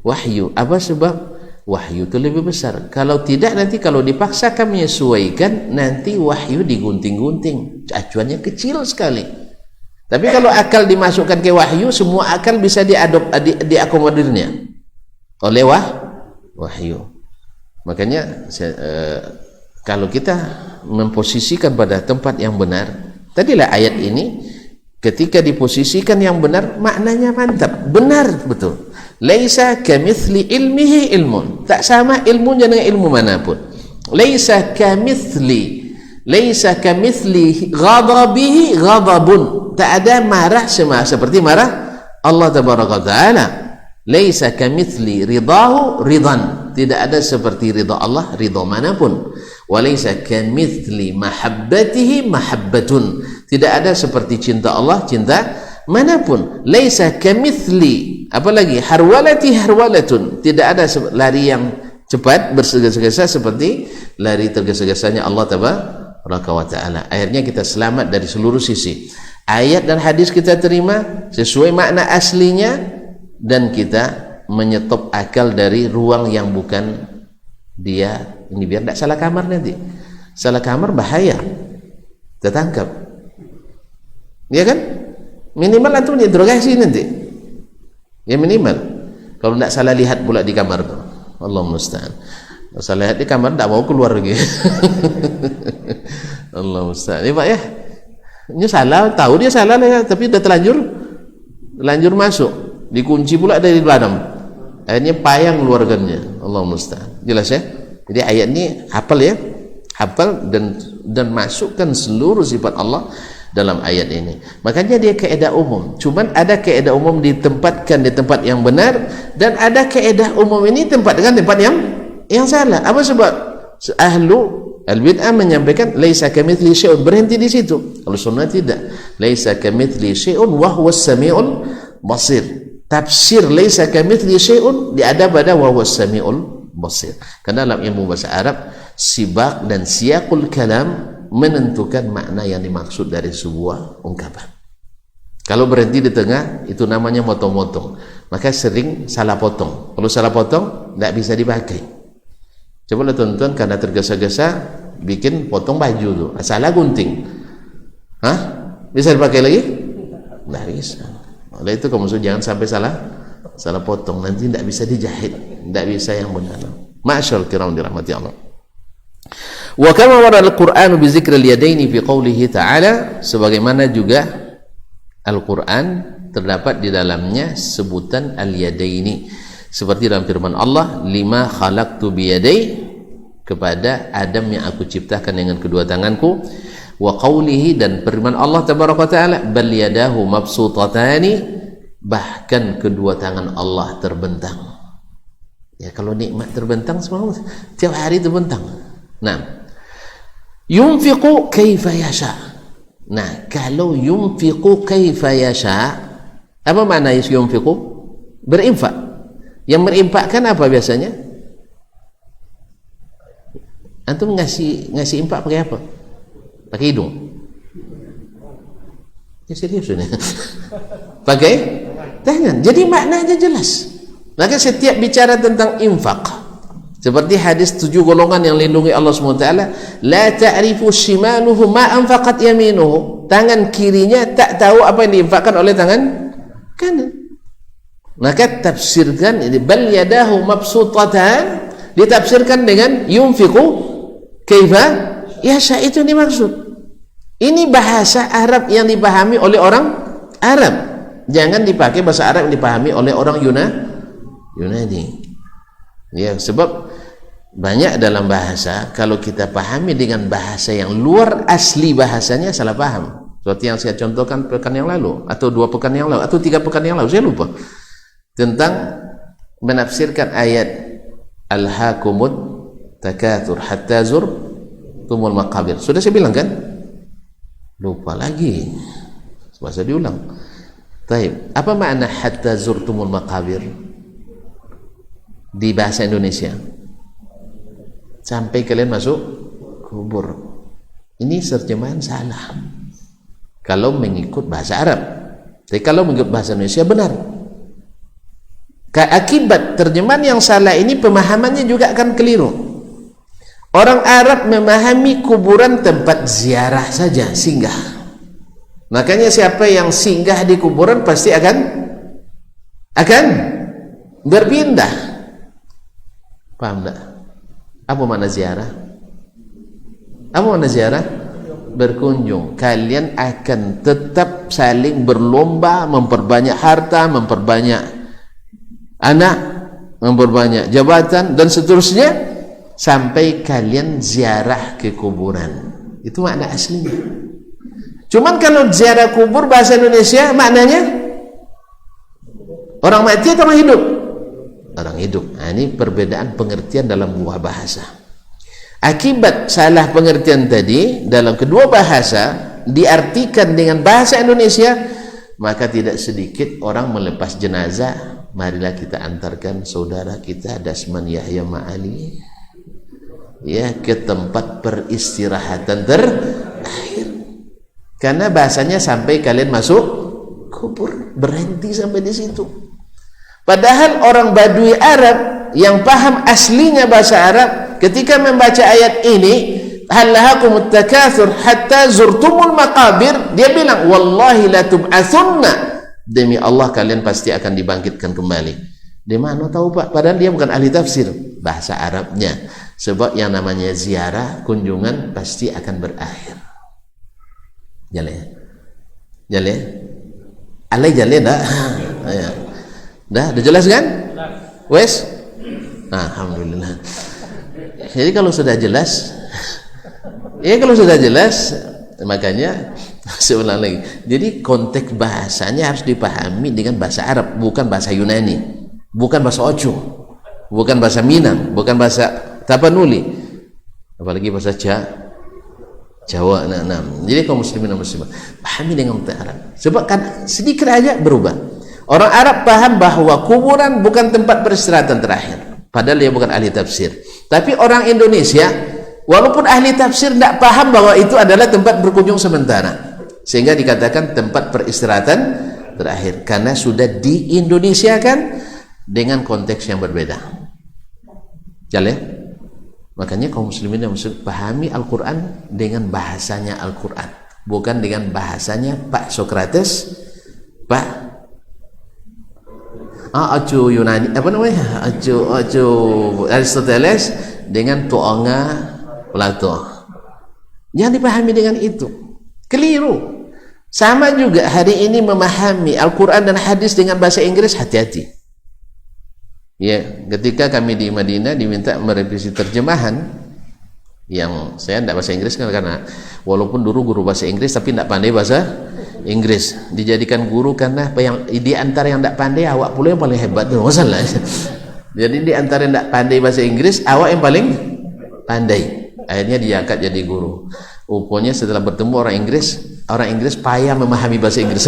wahyu. Apa sebab? Wahyu itu lebih besar. Kalau tidak, nanti kalau dipaksakan menyesuaikan, nanti wahyu digunting-gunting, acuannya kecil sekali. Tapi kalau akal dimasukkan ke wahyu, semua akal bisa diakomodirnya oleh wahyu. Makanya kalau kita memposisikan pada tempat yang benar, tadilah ayat ini ketika diposisikan yang benar, maknanya mantap, benar betul. Laisa kamitsli ilmihi ilmun, tak sama ilmunya dengan ilmu manapun. Laisa kamitsli ghadabihi ghadabun, tak ada marah seperti marah Allah tabaraka taala. Laisa kamitsli ridahu ridan, tidak ada seperti ridha Allah ridha manapun. Wa laisa kamitsli mahabbatihi mahabbatun, tidak ada seperti cinta Allah cinta manapun. Laisa kamitsli, apalagi harwalati harwalatun, tidak ada lari yang cepat bergesa-gesa seperti lari tergesa-gesanya Allah tabaraka wa taala. Akhirnya kita selamat dari seluruh sisi. Ayat dan hadis kita terima sesuai makna aslinya, dan kita menyetop akal dari ruang yang bukan dia. Ini biar tidak salah kamar nanti. Salah kamar bahaya, tertangkap, ya kan? Minimal antum diinterogasi nanti, ya minimal. Kalau tidak salah lihat pula di kamar, Allah musta'an. Kalau salah lihat di kamar tidak mau keluar lagi. Allah musta'an. Ya Pak ya, ini salah, tahu dia salah ya, tapi sudah terlanjur masuk, dikunci pula dari dalam, akhirnya payang keluarganya. Allah musta'an. Jelas ya? Jadi ayat ini hafal ya, hafal dan masukkan seluruh sifat Allah dalam ayat ini. Makanya dia kaidah umum. Cuman ada kaidah umum ditempatkan di tempat yang benar, dan ada kaidah umum ini tempatkan tempat yang salah. Apa sebab? Ahlu al-bid'ah menyampaikan laisa kamitsli syai'un, berhenti di situ. Kalau sunnah tidak. Laisa kamitsli syai'un wa huwas samiul basir. Tafsir laisa kamitsli syai'un diada pada wa huwas samiul basir. Karena dalam ilmu bahasa Arab, sibaq dan siyaqul kalam menentukan makna yang dimaksud dari sebuah ungkapan. Kalau berhenti di tengah, itu namanya motong-motong, maka sering salah potong. Kalau salah potong tidak bisa dipakai. Coba lihat tonton, karena tergesa-gesa bikin potong baju tuh, salah gunting, bisa dipakai lagi? Tidak bisa. Oleh itu kamu jangan sampai salah potong, nanti tidak bisa dijahit, tidak bisa yang benar. Ma'asyarul kiram dirahmati Allah. Wa kama warada al-Qur'an bi dzikri al-yadaini fi qoulihi ta'ala, sebagaimana juga Al-Qur'an terdapat di dalamnya sebutan al-yadaini, seperti dalam firman Allah, lima khalaqtu bi yadai, kepada Adam yang aku ciptakan dengan kedua tanganku. Wa qoulihi, dan firman Allah tabaraka taala, bal yadahu mabsutatani, bahkan kedua tangan Allah terbentang. Ya, kalau nikmat terbentang semua, tiap hari terbentang. Nah, yunfiqu kaifa yasha. Nah, kalau yunfiqu kaifa yasha, apa makna yunfiqu? Berinfak. Yang berinfakkan apa biasanya? Antum ngasih infak pakai apa? Pakai hidung. Ya serius ini. Pakai tangan. Jadi maknanya jelas. Maka setiap bicara tentang infak, seperti hadis 7 golongan yang lindungi Allah SWT, la ta'rifu shimaluhu ma anfaqat yaminuhu, tangan kirinya tak tahu apa yang diinfakkan oleh tangan kanan. Maka tafsirkan ini, bal yadahu mabsutatan, ditafsirkan dengan yunfiqu kaifa yasha, itu dimaksud. Ini bahasa Arab yang dipahami oleh orang Arab, jangan dipakai bahasa Arab yang dipahami oleh orang Yunani. Ya, sebab banyak dalam bahasa, kalau kita pahami dengan bahasa yang luar asli bahasanya, salah paham. Seperti yang saya contohkan pekan yang lalu, atau 2 pekan yang lalu, atau 3 pekan yang lalu, saya lupa, tentang menafsirkan ayat alhaakumut takatsur hatta zurtumul maqabir. Sudah saya bilang kan? Lupa lagi, masa diulang. Taib, apa makna hatta zurtumul maqabir di bahasa Indonesia? Sampai kalian masuk kubur. Ini terjemahan salah kalau mengikut bahasa Arab. Tapi kalau mengikut bahasa Indonesia benar. Akibat terjemahan yang salah ini, pemahamannya juga akan keliru. Orang Arab memahami kuburan tempat ziarah saja, singgah. Makanya siapa yang singgah di kuburan pasti akan berpindah. Paham tak? Apa makna ziarah? Apa makna ziarah? Berkunjung. Kalian akan tetap saling berlomba, memperbanyak harta, memperbanyak anak, memperbanyak jabatan, dan seterusnya, sampai kalian ziarah ke kuburan. Itu makna aslinya. Cuman kalau ziarah kubur bahasa Indonesia maknanya orang mati atau orang hidup? Orang hidup. Nah, ini perbedaan pengertian dalam buah bahasa. Akibat salah pengertian tadi, dalam kedua bahasa diartikan dengan bahasa Indonesia, maka tidak sedikit orang melepas jenazah, marilah kita antarkan saudara kita Dasman Yahya Ma'ali ya ke tempat peristirahatan terakhir. Karena bahasanya sampai kalian masuk kubur, berhenti sampai di situ. Padahal orang Badui Arab yang paham aslinya bahasa Arab ketika membaca ayat ini, halahakumut takatsur hatta zurtumul maqabir, dia bilang wallahi la tub'atsunna, demi Allah kalian pasti akan dibangkitkan kembali. Di mana tahu Pak? Padahal dia bukan ahli tafsir bahasa Arabnya. Sebab yang namanya ziarah, kunjungan pasti akan berakhir. Jalan ya? Alai jalan dah? Dah jelas kan? Wes? Alhamdulillah. Jadi kalau sudah jelas, makanya seulang lagi. Jadi konteks bahasanya harus dipahami dengan bahasa Arab, bukan bahasa Yunani, bukan bahasa Ojo, bukan bahasa Minang, bukan bahasa Tapanuli, apalagi bahasa Jawa. Jadi kaum muslimin dan muslimat pahami dengan bahasa Arab. Sebab kan sedikit aja berubah. Orang Arab paham bahwa kuburan bukan tempat peristirahatan terakhir, padahal dia bukan ahli tafsir. Tapi orang Indonesia walaupun ahli tafsir tidak paham bahwa itu adalah tempat berkunjung sementara, sehingga dikatakan tempat peristirahatan terakhir karena sudah di-Indonesiakan dengan konteks yang berbeda. Jalan. Makanya kaum muslimin dan muslimat pahami Al-Quran dengan bahasanya Al-Quran, bukan dengan bahasanya Pak Sokrates, Pak Acu Yunani, apa namanya? Acu Aristoteles dengan Tuonga Plato. Jangan dipahami dengan itu. Keliru. Sama juga hari ini memahami Al-Quran dan hadis dengan bahasa Inggris, hati-hati. Ya, ketika kami di Madinah diminta merevisi terjemahan yang saya tidak bahasa Inggris karena walaupun dulu guru bahasa Inggris tapi tidak pandai bahasa Inggris, dijadikan guru karena yang di antara yang tidak pandai awak pula yang paling hebat itu masalah. Jadi di antara yang tidak pandai bahasa Inggris awak yang paling pandai, akhirnya diangkat jadi guru. Rupanya setelah bertemu orang Inggris payah memahami bahasa Inggris.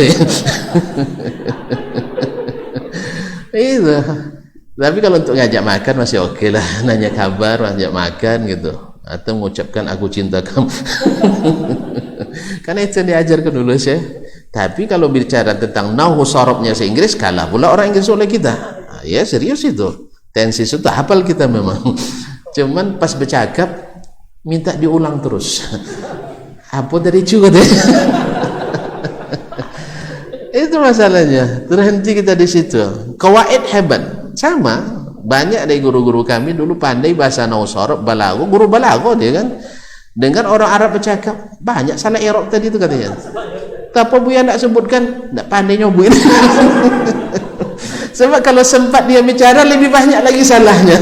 Itu. Tapi kalau untuk ngajak makan masih oke lah, nanya kabar, ngajak makan gitu, atau mengucapkan aku cinta kamu. Karena itu yang diajarkan dulu saya. Tapi kalau bicara tentang nahu sorobnya se-Inggris, kalah pula orang Inggris oleh kita. Ya serius itu, tensi itu hafal kita memang. Cuman pas bercakap minta diulang terus. Apa dari juga deh. Itu masalahnya. Terhenti kita di situ. Kawaid hebat. Sama banyak dari guru-guru kami dulu pandai bahasa nahu sorob, balago, guru balago dia kan. Dengan orang Arab bercakap banyak salah i'rab tadi itu katanya. Apa Buya nak sebutkan? Tak pandai nyobuin. Sebab kalau sempat dia bicara lebih banyak lagi salahnya.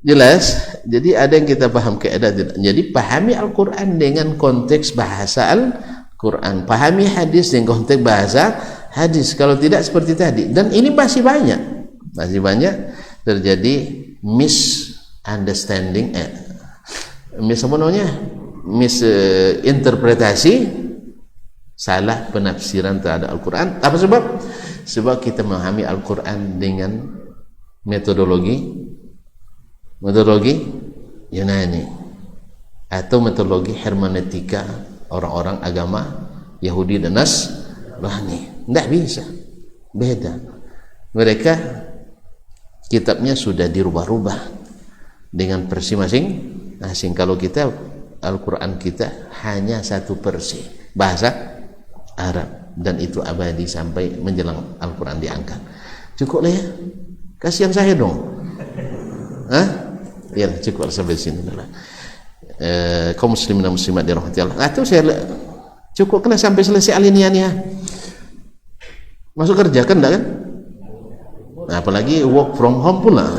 Jelas? Jadi ada yang kita paham keadaan tidak. Jadi pahami Al-Quran dengan konteks bahasa Al-Quran, pahami hadis dengan konteks bahasa hadis. Kalau tidak seperti tadi. Dan ini masih banyak terjadi misunderstanding, misinterpretasi, salah penafsiran terhadap Al-Quran. Apa sebab? Sebab kita memahami Al-Quran dengan metodologi Yunani atau metodologi hermeneutika orang-orang agama Yahudi dan Nasrani. Tidak bisa, beda. Mereka kitabnya sudah dirubah-rubah dengan versi masing-masing. Kalau kita Al-Quran kita hanya satu versi bahasa Arab, dan itu abadi sampai menjelang Al-Quran diangkat. Cukup lah ya, kasihan saya dong. Ya cukup sampai sini dulu. Kaum muslimin dan muslimat dirahmati Allah. Atau saya cukup kena sampai selesai aliniannya. Masuk kerja kan enggak kan? Apalagi work from home pula,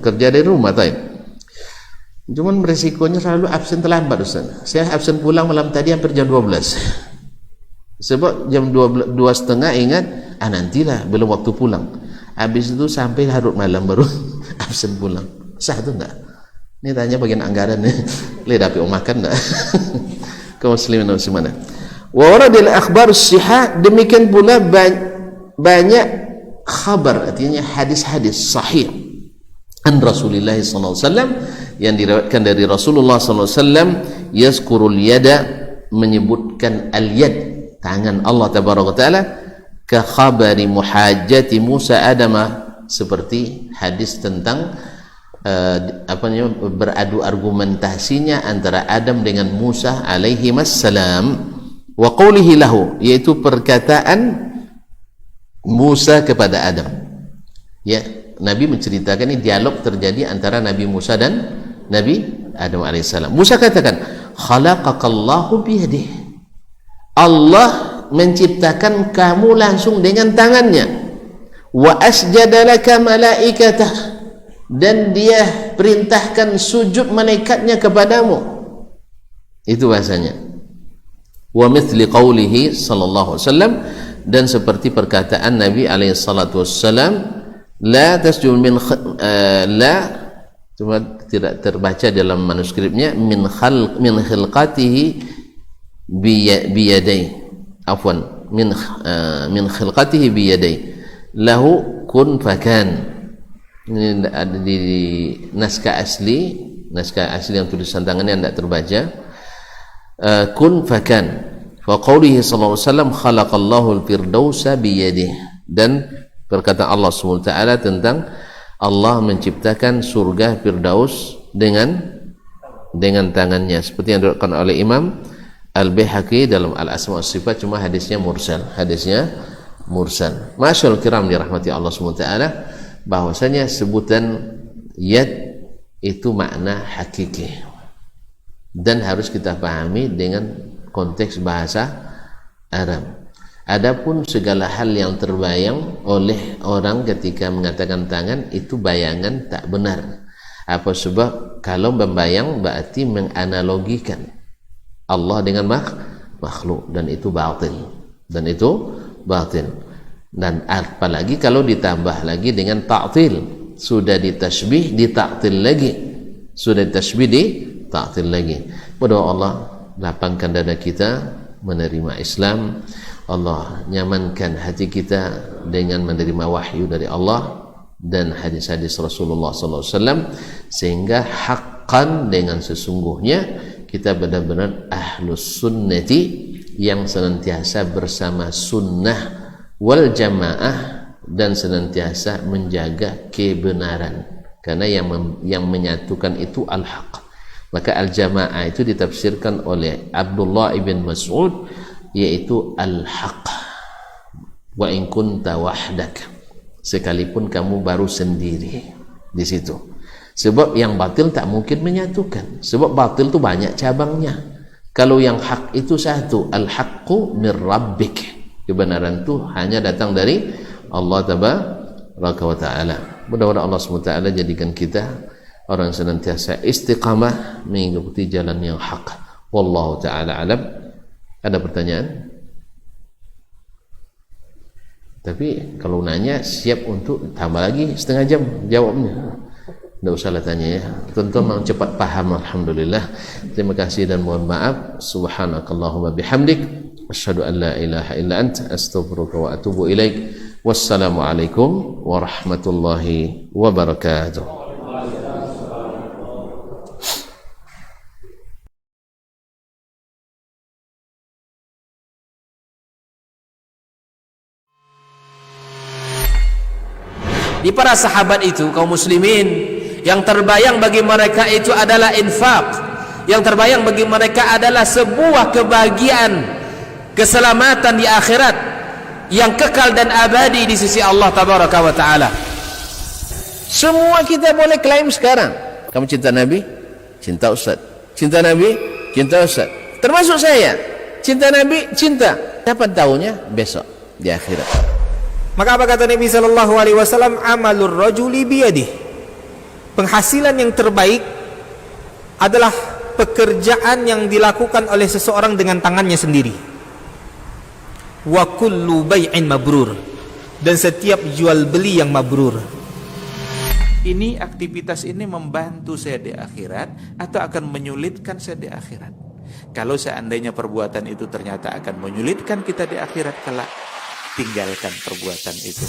kerja dari rumah tadi. Cuman resikonya selalu absen terlambat Ustaz. Saya absen pulang malam tadi hampir jam 12. Sebab jam 2.30 ingat, nantilah belum waktu pulang. Habis itu sampai larut malam baru absen pulang. Sah tu enggak? Ini tanya bagian anggaran nih. Boleh dapat makan enggak? Kaum muslimin dan muslimat. Wa waradil akhbar as-sihah, demikian pula banyak khabar, artinya hadis-hadis sahih an Rasulullah sallallahu alaihi wasallam, yang diriwayatkan dari Rasulullah sallallahu alaihi wasallam, yazkurul yada, menyebutkan al-yad, tangan Allah tabaraka taala, ka khabari muhajjati Musa Adama, seperti hadis tentang beradu argumentasinya antara Adam dengan Musa alaihi wassalam, wa qawlihi lahu, yaitu perkataan Musa kepada Adam. Ya, Nabi menceritakan ini dialog terjadi antara Nabi Musa dan Nabi Adam alaihissalam. Musa katakan, khalaqakallahu biyadih, Allah menciptakan kamu langsung dengan tangannya, wa asjadalaka malaikatah, dan dia perintahkan sujud malaikatnya kepadamu. Itu bahasanya. Wa mithli qawlihi sallallahu alaihi wasallam, dan seperti perkataan Nabi alaihi salatu wassalam, la tasjud min la, cuma tidak terbaca dalam manuskripnya, min khilqatihi biyadai, afwan, min khilqatihi biyadai lahu kun fakan. Ini ada di naskah asli yang tulisan tangannya tidak terbaca. Kun fakan, fa qawlihi sallallahu alaihi wasallam, khalaqallahu al-firdausa biyadihi, dan perkataan Allah SWT tentang Allah menciptakan surga Firdaus dengan tangannya, seperti yang diriwayatkan oleh Imam Al-Baihaqi dalam Al-Asma' wa Sifat, cuma hadisnya mursal. Masyaallah kiram dirahmati Allah SWT, bahwasanya sebutan yad itu makna hakiki dan harus kita pahami dengan konteks bahasa Arab. Adapun segala hal yang terbayang oleh orang ketika mengatakan tangan, itu bayangan tak benar. Apa sebab? Kalau membayang berarti menganalogikan Allah dengan makhluk, dan itu batil. Dan apalagi kalau ditambah lagi dengan ta'til, sudah ditasbih ditaktil lagi, Berdoa Allah lapangkan dada kita menerima Islam, Allah nyamankan hati kita dengan menerima wahyu dari Allah dan hadis-hadis Rasulullah SAW, sehingga haqqan, dengan sesungguhnya kita benar-benar ahlus sunnati, yang senantiasa bersama sunnah wal jamaah, dan senantiasa menjaga kebenaran, karena yang menyatukan itu al-haq. Maka al-jamaah itu ditafsirkan oleh Abdullah ibn Mas'ud, yaitu al-haq, wa in kunta wahdak, sekalipun kamu baru sendiri di situ. Sebab yang batil tak mungkin menyatukan, sebab batil itu banyak cabangnya. Kalau yang hak itu satu, al-haqqu mir rabbik, kebenaran itu hanya datang dari Allah tabaraka wa taala. Mudah-mudahan Allah SWT jadikan kita orang senantiasa istiqamah mengikuti jalan yang hak. Wallahu taala alam. Ada pertanyaan? Tapi kalau nanya siap untuk tambah lagi setengah jam jawabnya. Tidak usahlah tanya ya. Tentu memang cepat paham, alhamdulillah. Terima kasih dan mohon maaf. Subhanakallahumma bihamdik, asyhadu an la ilaha illa anta, astaghfiruka wa atubu ilaik. Wassalamualaikum warahmatullahi wabarakatuh. Di para sahabat itu, kaum muslimin, yang terbayang bagi mereka itu adalah infak, yang terbayang bagi mereka adalah sebuah kebahagiaan, keselamatan di akhirat yang kekal dan abadi di sisi Allah tabaraka wa taala. Semua kita boleh klaim sekarang. Kamu cinta Nabi? Cinta Ustaz. Cinta Nabi? Cinta Ustaz. Termasuk saya. Cinta Nabi? Cinta. Dapat tahunya besok di akhirat. Maka apa kata Nabi sallallahu alaihi wasallam? Amalur rajuli biyadih. Penghasilan yang terbaik adalah pekerjaan yang dilakukan oleh seseorang dengan tangannya sendiri. Wa kullu bai'in mabrur, dan setiap jual beli yang mabrur. Ini aktivitas ini membantu saya di akhirat atau akan menyulitkan saya di akhirat? Kalau seandainya perbuatan itu ternyata akan menyulitkan kita di akhirat kelak, tinggalkan perbuatan itu.